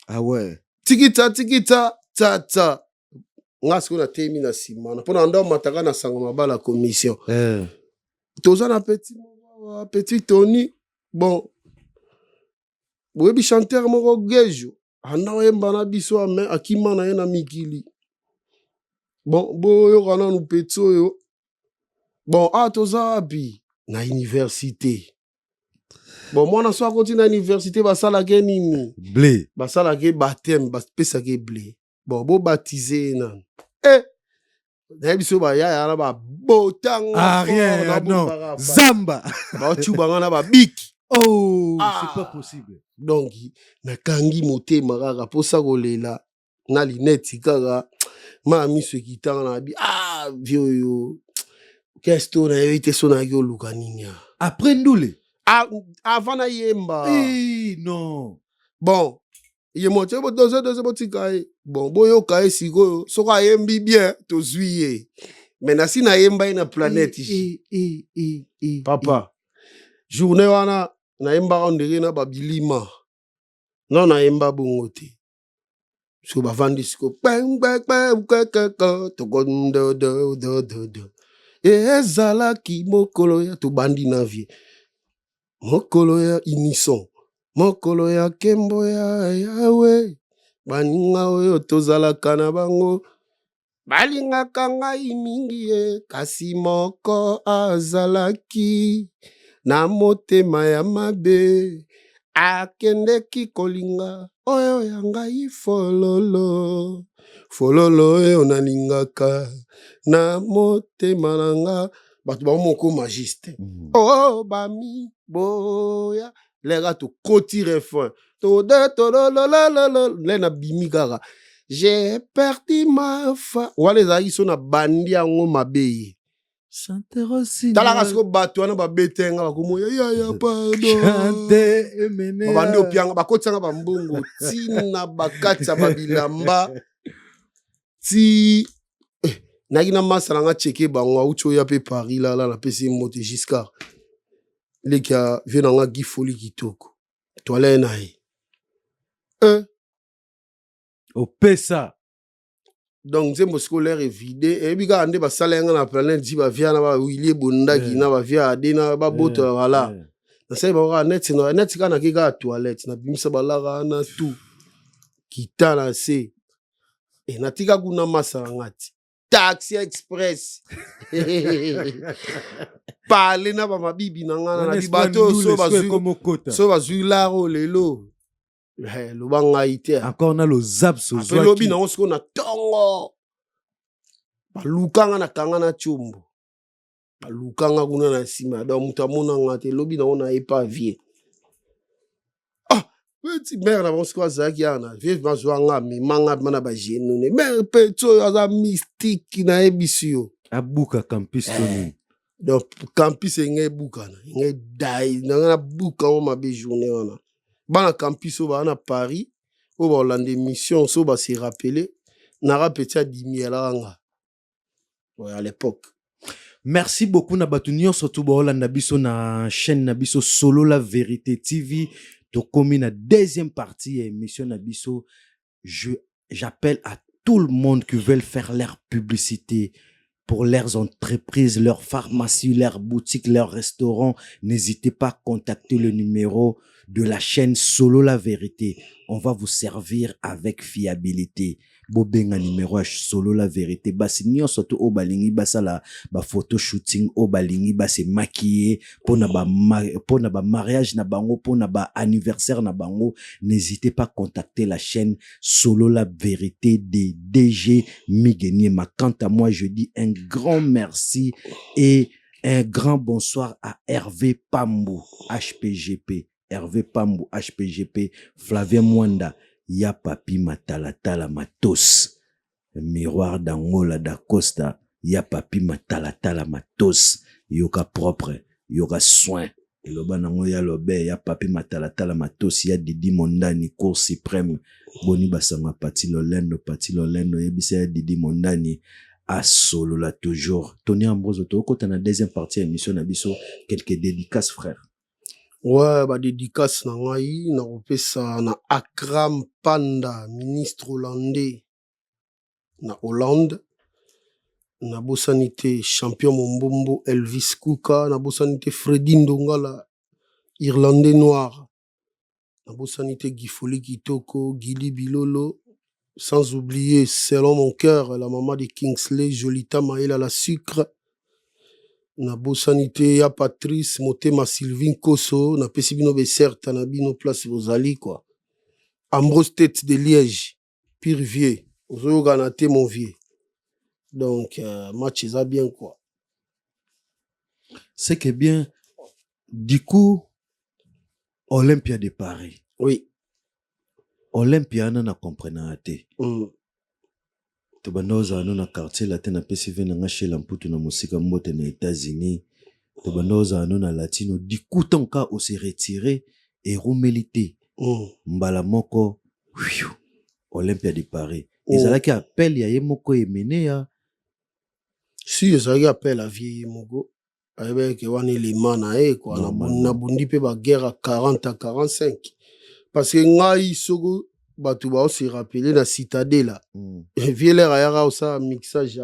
ah ouais tikita tata nga siko na temi na simana pona ndo mataka na sango mabala commission toza na petit Tony bon boyebi chanteur moko gejo anda oyemba na biso ame akima na ye na mikili bon boyoka nanu peti oyo bon toza wapi na université bon mwana so akoti na université basalake nini blé basalake baptême bapesake blé bon bobatize nanu nayebi so bayaya na babotanga non zamba baotubanga na babiki oh c'est pas possible donc nakangi motema kaka posa kolela na lineti kaka ma miso ekitanga na bi vie oyo kesto nayebi te so nayaki oluka nini après ndule avant na yemba non bon ye motie doze botika ye bon boyoka ye sikoyo soko ayembi bien tozwi ye mais nasi nayemba ye na planète papa journée wana nayembaka ndenge na babilima non nayemba bongo te so bavandi siko ezalaki mokolo ya tobandi na vie mokolo ya unison mokolo ya kembo ya yawe baninga oyo tozalaka na bango balingaka ngai mingi ye kasi moko azalaki na motema ya mabe akendeki kolinga oyo ya ngai fololo fololo oyo nalingaka na motema na nga bato bamoko magiste oh bami boya lega tokoti refrain tode tolololololo le na bimi kaka j'ai perdu ma fa wana ezalaki so na bandi yango mabe talaka siko bato wana babetenga bakomoya yaya pardon babandi opianga bakotianga bambongo tina bakati ya babilamba ti naki na masala nga cheke bango auti oya mpe Paris lala napesi mote Giscard leki ya vie na nga gifoli kitoko toale na ye opesa donc nzembo scolaire evide eyebi kaka nde basala yanga na planète di bavia na bawilie bondaki na bavia ade na babota wala nasali bakoka neti kaka naki kaka toilette nabimisa balaka na tu kita na se natika kuna masala nga ti taxi express pale na bamabibi na nga na bibato so bazwi laro lelo loba ngai te encore na lo zap so zwa lobi na osiko na tongo balukanga na kanga na chumbo balukanga kuna na sima donc mutu amona nga te lobi na ona epavie petit mère na osiko azaki yana vie bazwa nga mimanga mana ba genone mère petso aza mystique na ebisio abuka campus toni donc campus ngai buka na ngai dai na buka o mabe journée wana bana campus au bana Paris au Hollande mission so ba se rappeler na rappetia dimielanga ouais à l'époque. Merci beaucoup na batunio surtout ba Hollande biso na chaîne na biso Solo la Vérité TV to komi na deuxième partie émission na biso j'appelle à tout le monde qui veulent faire leur publicité pour leurs entreprises, leurs pharmacies, leurs boutiques, leurs restaurants. N'hésitez pas à contacter le numéro de la chaîne Solo la Vérité. On va vous servir avec fiabilité. Bobenga numéro Solo la Vérité. Basi nyo surtout au balingi basa la ba photo shooting au balingi basi maquillé pour na ba mariage na bango pour na ba anniversaire na bango. N'hésitez pas à contacter la chaîne Solo la Vérité de DG Migeniema. Quant à moi, je dis un grand merci et un grand bonsoir à Hervé Pambou, HPGP. Hervé Pambou, HPGP, Flavien Mwanda, Ya Papi Matalatala Matos, Miroir d'Angola d'Acosta, Ya Papi Matalatala Matos, Yoka propre, Yoka soin, et le banango ya lobe, Ya Papi Matalatala Matos, Ya Didi Mondani, Cour suprême, Boni Basanga Pati Lolendo, Yebisa Ya Didi Mondani, à Solo là toujours. Tony Ambrose, quand on a deuxième partie émission, on a biso quelques dédicaces, frère. Ouais, bah dédicace na ngai na opesa na Akram Panda, ministre hollandais na Hollande, na bosanité champion Mombombo Elvis Kuka, na bosanité Freddy Ndongala, irlandais noir, na bosanité Gifoli Kitoko, Gili Bilolo, sans oublier selon mon cœur la maman de Kingsley, Jolita Maëla la sucre. Na bosanité ya Patrice Motema Sylvine Koso na pesibino beserta na bino place bozali quoi. Ambrose Tête de Liège, pire vieux, ozoyoka na te mon vieux. Donc match est bien quoi. C'est que bien du coup Olympia de Paris. Oui. Olympia na comprena te. Tobanoza na quartier latin na PCV na ngache la mputu na musika mbote na États-Unis. Tobanoza na latino du coup ton cas on s'est retiré et roumélité. Mbala moko Olympia de Paris. Ils allaient qui appelle ya yemoko emene ya. Si ils allaient appelle la vieille mogo. Avec wani les mana quoi na bundi pe ba guerre à 40 à 45 parce que ngai sogo batu ba aussi rappelé la citadelle là vieux l'air ayara ça mixage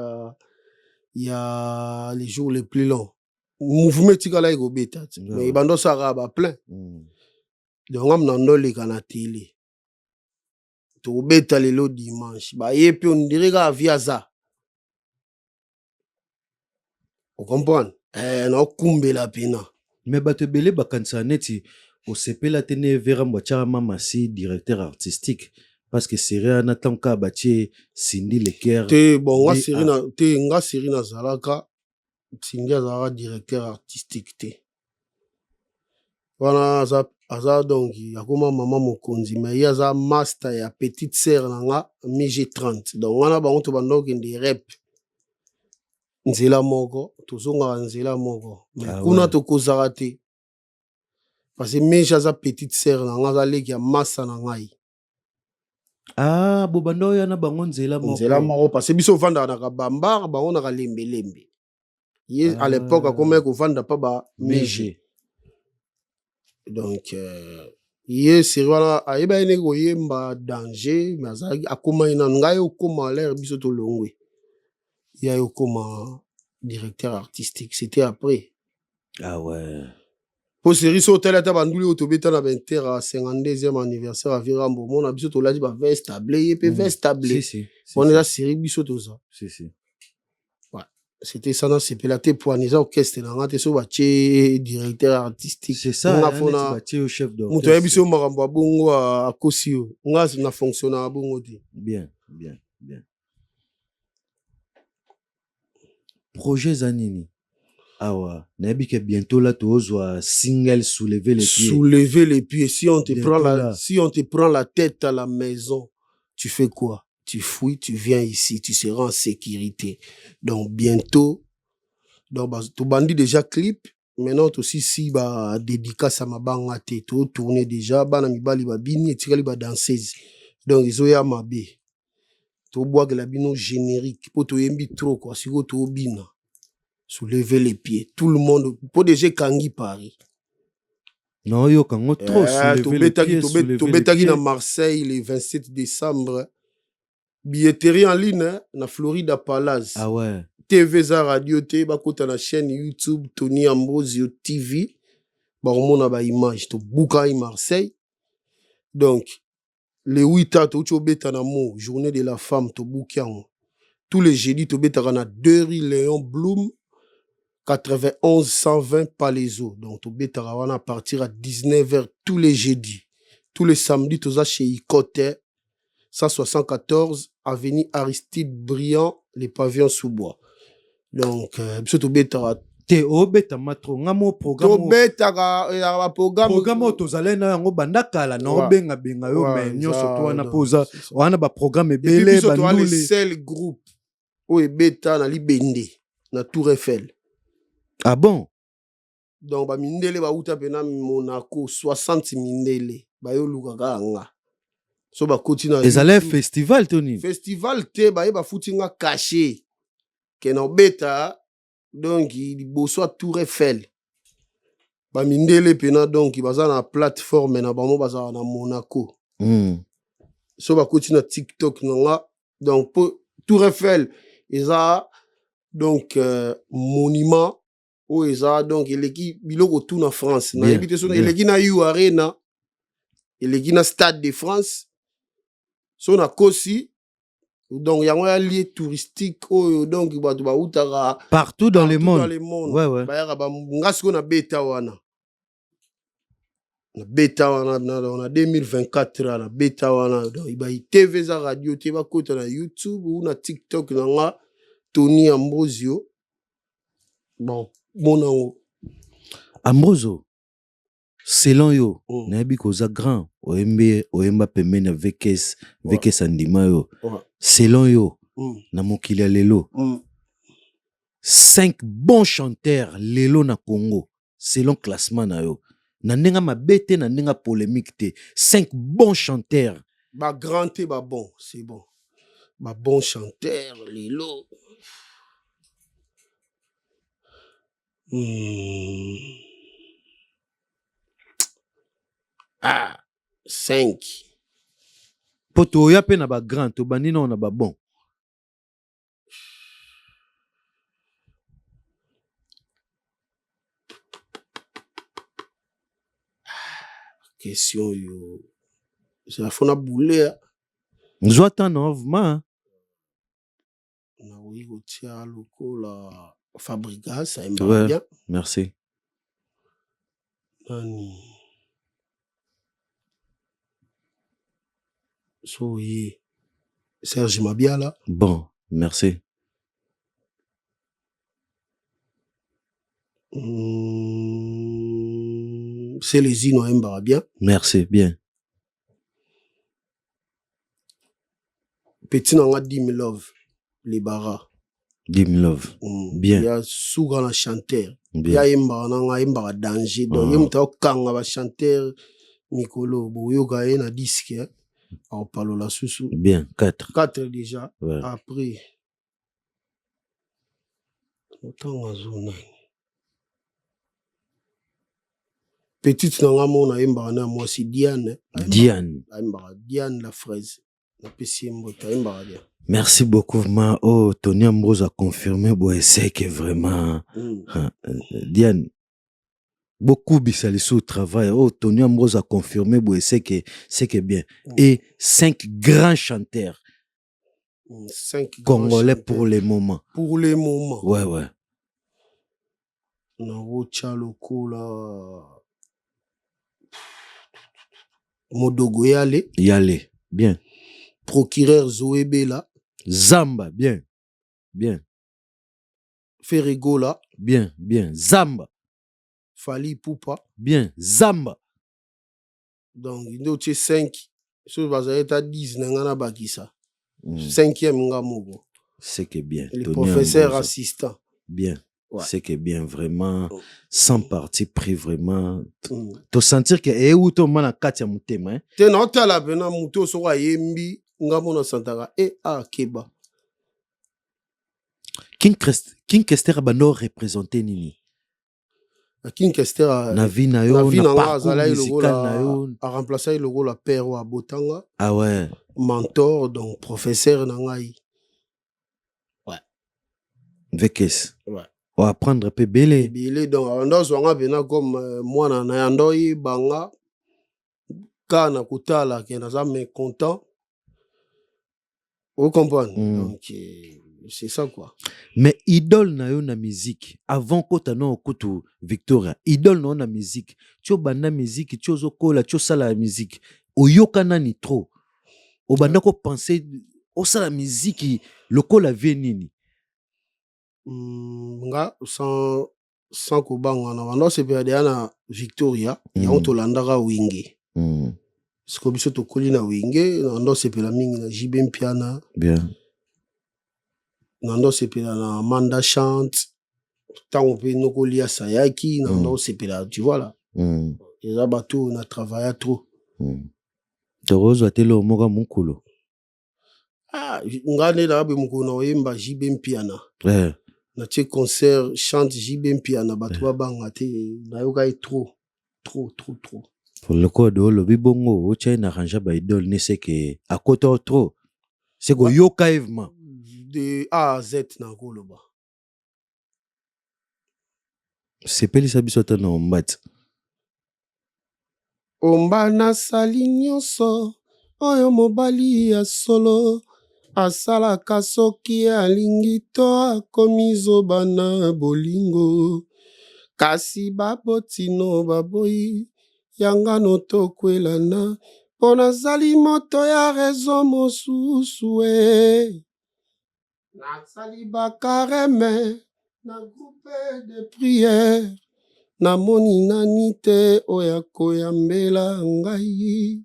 ya les jours les plus longs mouvement tikala ego beta mais bando ça raba plein donc am nando le kana télé to beta le lo dimanche ba yepi on dirait ga via ça on comprend na kumbe la pina mais bato belé bakanisa neti osepela te ne vera mbwachara mama si directeur artistique parce que série na tanka batie Cindy Leker te bon nga D- série na te nga série na zalaka Cindy azalaka directeur artistique te wana aza donc akoma mama mokonzi mais ye aza master ya petite sœur na nga mige 30 donc wana bango to bandokende rep nzela moko tozongaka nzela moko mais Ah kuna ouais. tokozaka te parce que mige aza petite sœur na nga aza leki ya masa na ngai Ah, bobanda ya na bango nzela moko. parce que biso ovandaka na kabambar bango na kalembelembe ye à l'époque Ah. akomaki kovanda pa ba mige Mege. donc ye série wana ayebaki ndenge koyemba danger mais azalaki akomaki nanu ngai okoma lere biso tolongwe ye aye okoma directeur artistique c'était après Ah ouais. po série so otali ata banduli oyo tobeta na bainter à 52e anniversaire avirambo omona biso tolati baveste table ye mpe veste table Si. wana eza série biso toza Si. c'était ça nasepela te poani eza orchestre na nga te so batie directeur artistique C'est ça, nga hein, fona batie au chef d'orchestre. moto ayebi so makambo ya bongo akosi yo nga na fonctionnaka bongo te Bien. Projet zanini. Awa, nayebi ke bientôt là tozwa single soulever les pieds. Soulever les pieds. Si on te Bientôt prend la tête à la maison, tu fais quoi? Tu fouilles, tu viens ici, tu seras en sécurité. Donc bientôt, tu bandis déjà clip. Maintenant aussi si ba dédicace à ma banga te, tu tourner déjà bana mibali ba bini et tikali ba danseuse. Donc ils ont ya mabe. Tu bois que la bino générique pour to yembi trop quoi, si go to bina. Soulever les pieds. Tout le monde pour déjà kangi Paris. Non, yo kango trop soulever les pieds. Tobetaki na Marseille le 27 décembre. Billetterie en ligne na Florida Palace. Ah ouais. TV za radio te bakota na chaîne YouTube Tony Ambrosio TV. Ba remona ba image to buka Marseille. Donc le 8 ans to beta na mo journée de la femme to bukiango. Tous les jeudis to beta na 2 rue Léon Blum 91 120 Palaiso. Donc to beta à partir à 19h tous les jeudis. Tous les samedis to chez Ikote 174 avenue Aristide Briand les pavillons sous bois. Donc biso to beta te obeta matro ngamo programme to beta ya programme tozale na yango banda kala na obenga benga yo mais nyonso to wana poza wana ba programme ebele bandule le seul groupe o ebeta na libende na Tour Eiffel. Ah bon? Donc ba mindele ba uta pena Monaco 60 mindele ba yo lukaka nga so ba continue ezale festival Tony festival te ba ye ba futinga caché ke na beta donc il bosso Tour Eiffel ba mindele pena donc baza na plateforme na bango baza na Monaco so ba continue TikTok nga donc pour Tour Eiffel eza donc monument o eza donc eleki biloko tout na France na ebité so eleki na U Arena eleki na Stade de France so na kosi donc yango ya lieu touristique oyo donc bato ba utaka partout dans le monde ouais ba yaka ba ngasiko na beta wana na 2024 na beta wana donc ba TV za radio te ba kota na YouTube ou na TikTok na nga Tony Ambrosio bon monango Ambroso selon yo nayebi koza grand oyemba pembeni na vekes andima yo selon yo na mokili ya lelo 5 bons chanteurs lelo na Congo selon classement na yo na ndenga mabe te na ndenga polémique te 5 bons chanteurs ba grand te ba bon c'est bon ba bon chanteur lelo 5 po toya pe na ba grand tobandi na ba bon question yo c'est la fona boule nzwa ta na ovma na oui kotia lokola Fabrica ça aime bien merci nani So, Serge Mabiala. Bon, merci. C'est les Ino Mbara bien. Merci, bien. Petit Nanga Dim Love, les Bara. Dim Love. Bien. Il y a souvent un chanteur. Il y Bien. a Mbara danger. Donc, il y a un chanteur. Nicolo, Boyoga et na disque. On parle là sous. Bien, 4. 4 déjà. Ouais. Après. Autant à zone. Petite nanga mona Mbara na moi c'est Diane. Diane. Diane la fraise. La PCM Mbara bien. Merci beaucoup, ma. Oh, Tony Ambrose a confirmé, bon, c'est que vraiment, Diane, beaucoup bisalisou au travail. Oh, Tony Ambrose a confirmé, bon, c'est que bien. Et 5 grands chanteurs. 5 Congolais pour les moments. Pour les moments. Ouais, ouais. Nango Tchaloko là. Modogo Yale. Yale, bien. Procureur Zoébé là. Zamba, bien. Bien. Ferrego là. Bien, bien. Zamba. Fali Poupa. Bien. Zamba. Donc, il y a 5. Ce que 10 n'engana bakisa. 5e ngamogo. C'est que bien. Le Tony professeur Ambrose. assistant. Bien. Ouais. C'est que bien, vraiment, sans parti pris, vraiment. Tu sentir que, eh, où ton man a katia moutema, hein? Te na otala bena muto so wa yembi ngamo na santaka keba. King Kester abano représenté nini? King Kester na vie na yo, na parcours musical na yo. A remplacé le rôle à père wa Botanga. Ah ouais. Mentor, donc professeur na ngai. Ouais. Vekes. Ouais. On va apprendre un peu belé. Belé, donc, on soit bena comme moi na yandoi banga. Kana kutala qui n'a jamais content. Vous comprenez? Donc, c'est ça quoi. Mais idole na yo na musique. Avant kota no kutu Victoria. Idole na na musique. Tio banda musique, tio zokola, tio sala la musique. Oyoka nani trop. O banda ko penser o sala musique lokola vie nini. Nga sans kubanga na banda se perde na Victoria, ya on to landaka winge. Siko biso to kolina winge, nando se pela mingi na JB Mpiana. Bien. Nando se pela na Amanda Chante. Tant pe noko lia Sayaki, nando se pela, tu vois là. Et là bateau on a travaillé trop. Torozo atelo moga mukulo. Ngane la be mukulo na yemba JB Mpiana. Ouais. Na tche concert chante JB Mpiana bato banga te na yoka trop. Pour le code le bibongo o tche na ranja ba idole ne c'est que à côté trop. C'est go yoka evma de A à Z na koloba. C'est pelisa biso ta na ombat. Omba na sali nyonso oyo mobali ya solo asalaka soki alingi to akomi zoba na bolingo kasi babotino baboyi yangano tokwelana mpo nazali moto ya rezo mosusu nasali bakareme na groupe de priere namoni nani te oyo akoyambela ngai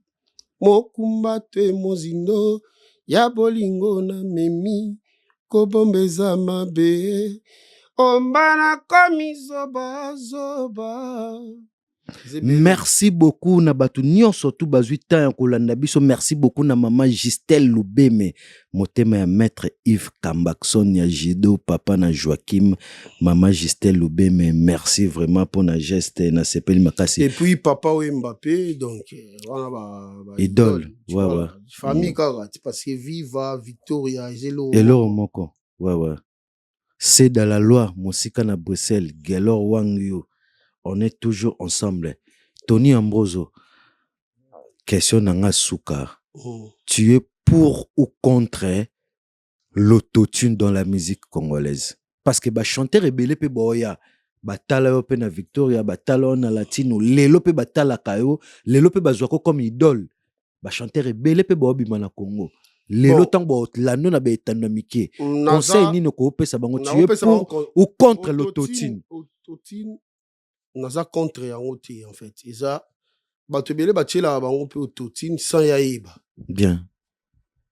mokumba te mozindo ya bolingo na memi kobombeza mabe omba nakomi zoba. Merci beaucoup na batu nyonso tu bazwi temps ya kolanda biso. Merci beaucoup na maman Gistel Lubeme motema ya maître Yves Kambakson ya Jido papa na Joachim maman Gistel Lubeme merci vraiment pour na geste na sepeli makasi. Et puis papa Mbappé donc voilà ba idole ouais. Famille kaka parce que Viva Victoria Eloro moko ouais. C'est dans la loi Mosika na Bruxelles Gelor Wangyo. On est toujours ensemble. Tony Ambroso, question nanga souka. Tu es pour ou contre l'autotune dans la musique congolaise? Parce que ba chanteur rebelle pe boya, ba tala yo pe na Victoria, ba tala na latino, lelo pe ba tala kayo, lelo pe bazwako comme idole. chanteur ebele pe baobima na Congo. Lelo tango lando na betano mike. Conseil nini ko pesa bango tu es pour ou contre l'autotune? Autotune naza contre yango te en fait. Eza bato ebele batiela bango pe autotune sans yaeba. Bien.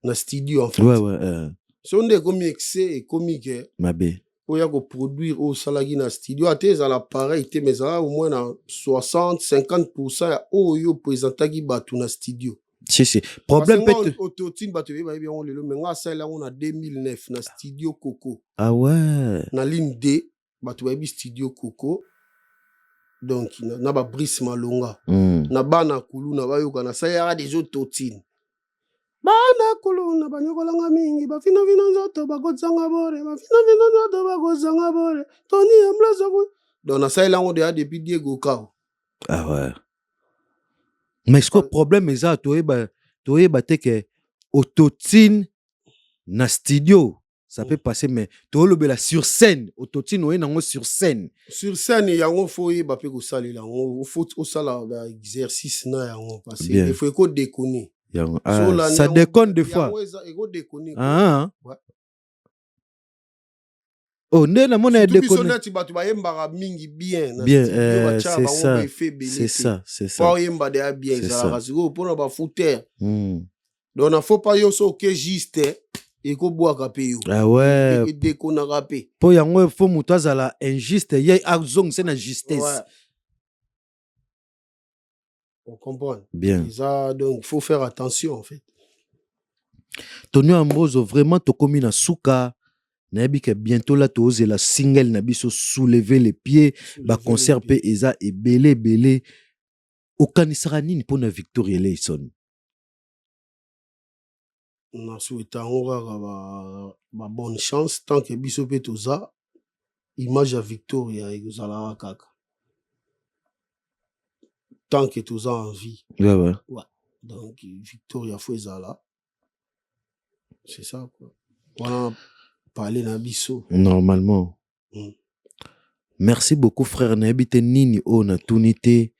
Na studio en fait. Ouais. Sonde komi excès et komi que Mabe. Oya ko produire au salagi na studio ate za l'appareil te mais au moins na 60-50% ya oyo présentaki bato na studio. Si. Problème peut autotune bato ba bien lelo mais nga ça là on a 2009 na studio Coco. Ah ouais. Na ligne D bato ba bi studio Coco. Donc na ba Brice Malonga. Na bana kulu na ba yoka na ça ya des autotune. Bana kuluna banyokolanga mingi bafina nzoto bakozanga bore nzoto bakozanga bore Tony Amblazo donc na ça lango de depuis Diego Kao. Ah ouais. Mais ce que problème est ça toyeba te que autotune na studio ça peut passer mais tolobela sur scène autotune oye nango sur scène yango faut yeba pe ko salela yango faut au sala exercice na yango parce que il faut ko déconner. Ça déconne des fois. Ah. Ouais. Oh, ne na mona déconne. Bien, c'est ça. Pas yemba de bien ça parce que pour na ba fouteur. Donc na faut pas yo so que juste et ko boa ka pe yo. Ah ouais. Et déconne rapé. Po yango faut muto azala injuste, yai azong c'est na justesse. Ouais. On comprend. Bien. Donc, il faut faire attention, en fait. Tony Ambroso, vraiment, to komi na souka. Nabi que bientôt là, to ose la single nabiso soulever les pieds. Ba concert pe eza et belé. Okanisara nini pour na Victoria Leison. Na souhaita ba bonne chance tant que biso pe toza image à Victoria et zala kaka. Tant que tu as envie. Ouais. Donc, Victoria Fouezala. C'est ça, quoi. Voilà, parler d'Abisso. Normalement. Merci beaucoup, frère. N'habite nini o na tunité.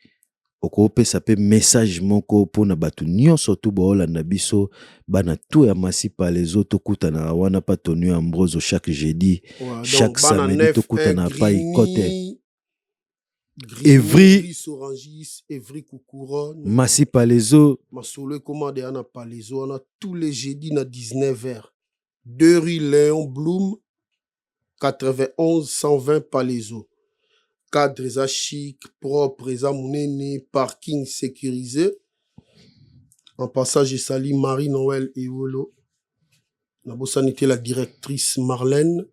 Oko pe sape message moko po na batu nyon surtout bola na biso bana tout ya masi pa les autres kuta na wana pa Tony Ambroso chaque jeudi. Chaque samedi to kuta na pa ikote. Evry Sorangis, Evry Koukoron, Massi Palaiso, Masolo commandé à Palaiso, on a tous les jeudis à 19h. 2 rue Léon Blum, 91 120 Palaiso. Cadre chic, propre, mounene, parking sécurisé. En passage, je salue Marie-Noël et Wolo. Nabo sanité la directrice Marlène.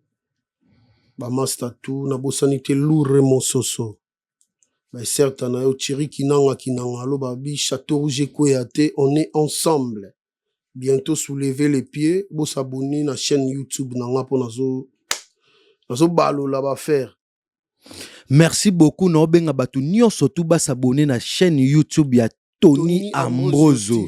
Bamastatou, Nabo sanité Lou Raymond Soso. Mais certes, on a eu Thierry Kinanga, Lobabi, Château Rouge Kouéate, on est ensemble. Bientôt soulever les pieds, vous s'abonner à la chaîne YouTube, pour nazo balo là-bas faire. Merci beaucoup, Nobenga Batu, nyon surtout bas s'abonner à la chaîne YouTube, ya Tony Ambroso.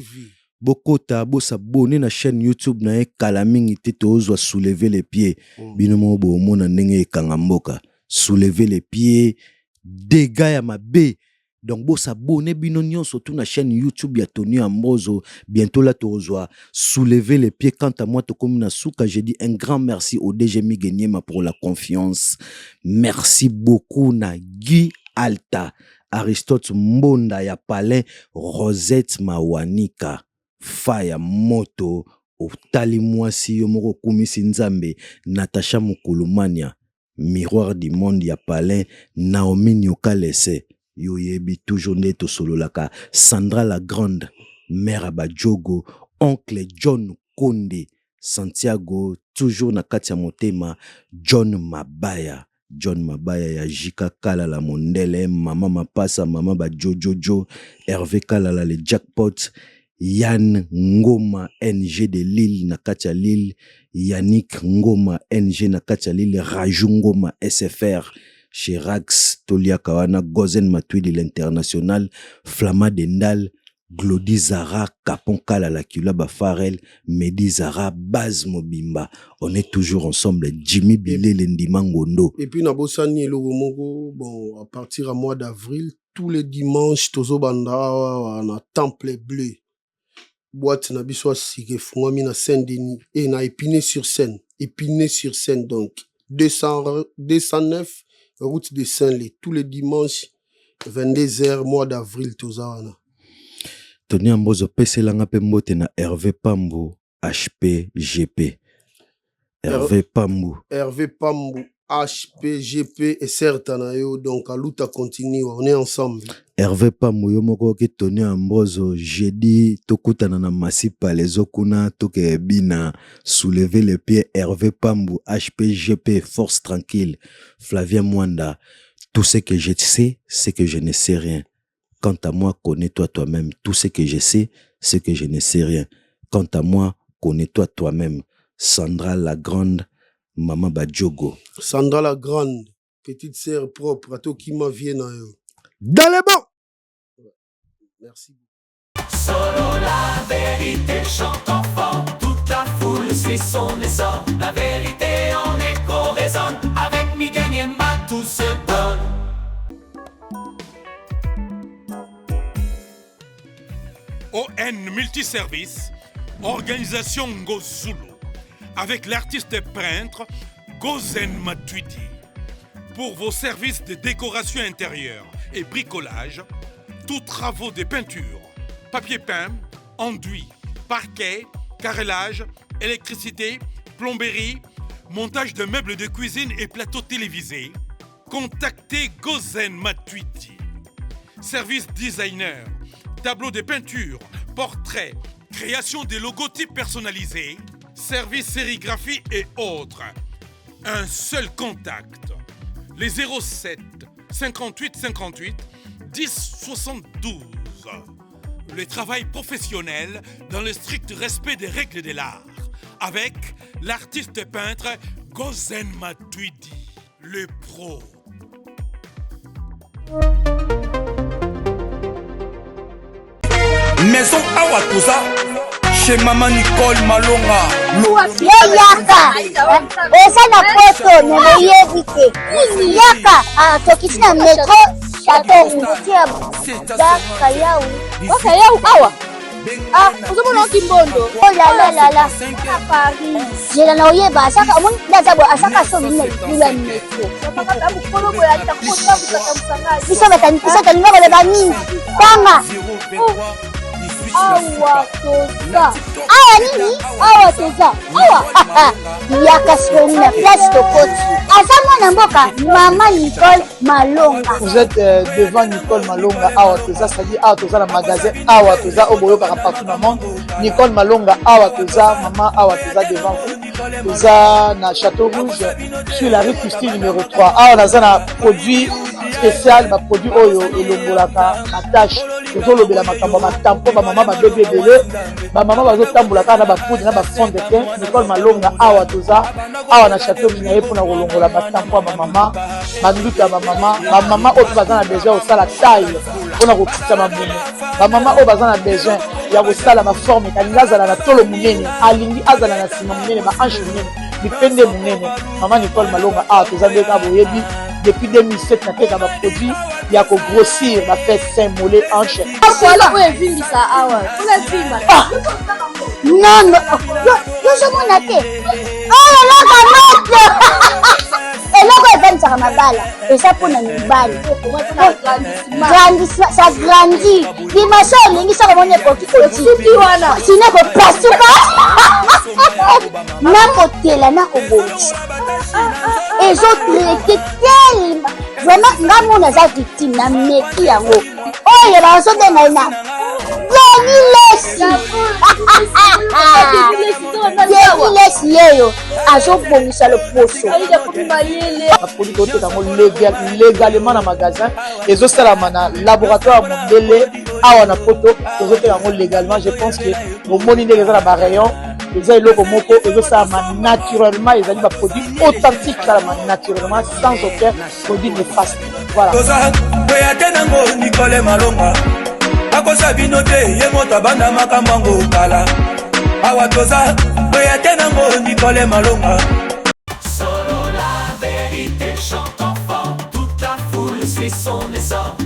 Bokota, bo s'abonner à la chaîne YouTube, na Kalaming, ite soulever les pieds. Binomo bo mona nenge kangamboka. Soulever les pieds. Dégâts ya mabe. Donc bo s'abonner binonion surtout na chaîne YouTube ya Tony Ambroso. Bientôt là tu reçois soulever les pieds. Quant à moi to comme na souka, j'ai dit un grand merci au DG Miguenyema pour la confiance. Merci beaucoup na Guy Alta, Aristote Mbonda ya Palais, Rosette Mawanika, Faya Moto, Otali Mwasi Yomoro Kumisi Nzambe, Natacha Mukulumania, Miroir du monde ya Palais, Naomi Nyokalese, Yoyebi toujours neto sololaka, Sandra la Grande, Mère Abadjogo, Oncle John Konde, Santiago, toujours na Katia Motema, John Mabaya ya Jika Kalala Mondele, Mama Mapasa, Mama Jojo, Hervé Kalala le Jackpot, Yann Ngoma NG de Lille na Katia Lille, Yannick Ngoma NG na Katia Lille, Raju Ngoma SFR, Chirax Tolia Kawana, Gozen Matuidi l'international, Flama Dendal, Glody Zara, Capon Kalala Kulaba Farel, Mehdi Zara, Baz Mobimba. On est toujours ensemble, Jimmy Bilé Lendimangondo. Et puis Nabosani et Logomogo, bon, à partir à mois d'avril, tous les dimanches, Tozo Banda, on a Temple Bleu. boîte na biso asike fungwami na Saint-Denis et na Épinay-sur-Seine. Épinay-sur-Seine donc 209 route de Saint-Lé tous les dimanches 22h mois d'avril tozawana. Tony Ambozo peselanga pe mbote na Hervé Pambou HPGP. Hervé Pambou HPGP et certains donc à luta continue, on est ensemble. Hervé Pambou yomoko ki Tony Ambozo jeudi tokutana na masipa les okuna toke bina soulever les pieds. Hervé Pambou HPGP force tranquille. Flavien Mwanda, tout ce que je sais c'est que je ne sais rien. Quant à moi, connais-toi toi-même. Tout ce que je sais, c'est que je ne sais rien. Quant à moi, connais-toi toi-même. Sandra la Grande, Maman Badjogo. Sandra la Grande, petite sœur propre, à toi qui m'a vu dans Dans les bons. Merci. Solo la vérité chante enfant, toute la foule suit son essor. La vérité en écho résonne, avec Miguel Niemba tout se donne. ON Multiservice, organisation Ngozulu, avec l'artiste peintre Gozen Matuidi. Pour vos services de décoration intérieure et bricolage, tous travaux de peinture, papier peint, enduit, parquet, carrelage, électricité, plomberie, montage de meubles de cuisine et plateaux télévisés, contactez Gozen Matuidi. Service designer, tableau de peinture, portrait, création de logotypes personnalisés, service sérigraphie et autres. Un seul contact. Les 07 58 58 10 72. Le travail professionnel dans le strict respect des règles de l'art. Avec l'artiste peintre Gozen Matuidi, le pro. Maison Awatusa chez Maman Nicole Malonga. Yaka eza na poto nemoyebi te yaka tokisi na metro chateau tia dakayau okayau awa ozomona okimbondo olalalala na Paris jela na oyeba asaka omoni ndazabo asaka somi na metro biso batalinga koleba nini tanga awa toza awa nini awa toza awa yaka sikoni na place tokoti aza mwana mboka Maman Nicole Malonga. Vous êtes devant Nicole Malonga awa toza, c'est-à-dire awa toza na magasin awa toza oboyokaka partout dans le monde. Nicole Malonga awa toza, maman awa toza devant vous. Toza na Château Rouge sur la rue Custine numéro 3. Awa naza na produit spécial, ba produit oyo elongolaka na tâche. Tozolobela makambo matampo ba mama ba bébé belé, ba mama bazotambolaka na ba poudre na ba fond de teint. Nicole Malonga awa toza awa na Château Rouge na ye pona kolongola matampo ba mama, banduka ba mama oyo bazana besoin osala taille pona kokita mamumu. Ba mama oyo bazana besoin ya kosala ma forme kalinga azala na tolo munene, alingi azala na sima munene, ba hanche munene, bipende munene. Maman Nicole Malonga awa toza ndeka boyebi depuis 2007 nateka ba produit ya ko grossir ba fait sein mollet hanche. Voilà oyo evimbisa awa ola vimba non yozomona te oyo loka moto eloko evanisaka mabala eza mpona mibali ça grandit dimension olingi soko moni ekoki kotipi wana sino kopasuka nakotela nakobomisa ezotraite telema vraiment nga mona aza victime na meki yango oyo bazobengai na Lesi yeyo azobongisa loposo produit toteka yango légalement na magasin ezosalama na laboratoire mondele awa na poto tozoteka yango légalement. Je pense que bomoni ndenge eza na barayon eza eloko moko ezosalama naturellement, ezali baproduit authentique salama naturellement sans aucun produit néfaste. Voilà. Toya tenango Nicole Malonga akosa bino te ye moto abanda makambo yango kala awa toza toya tenango Nicole Malonga. Solo la vérité chante enfant, toute la foule suit son essor.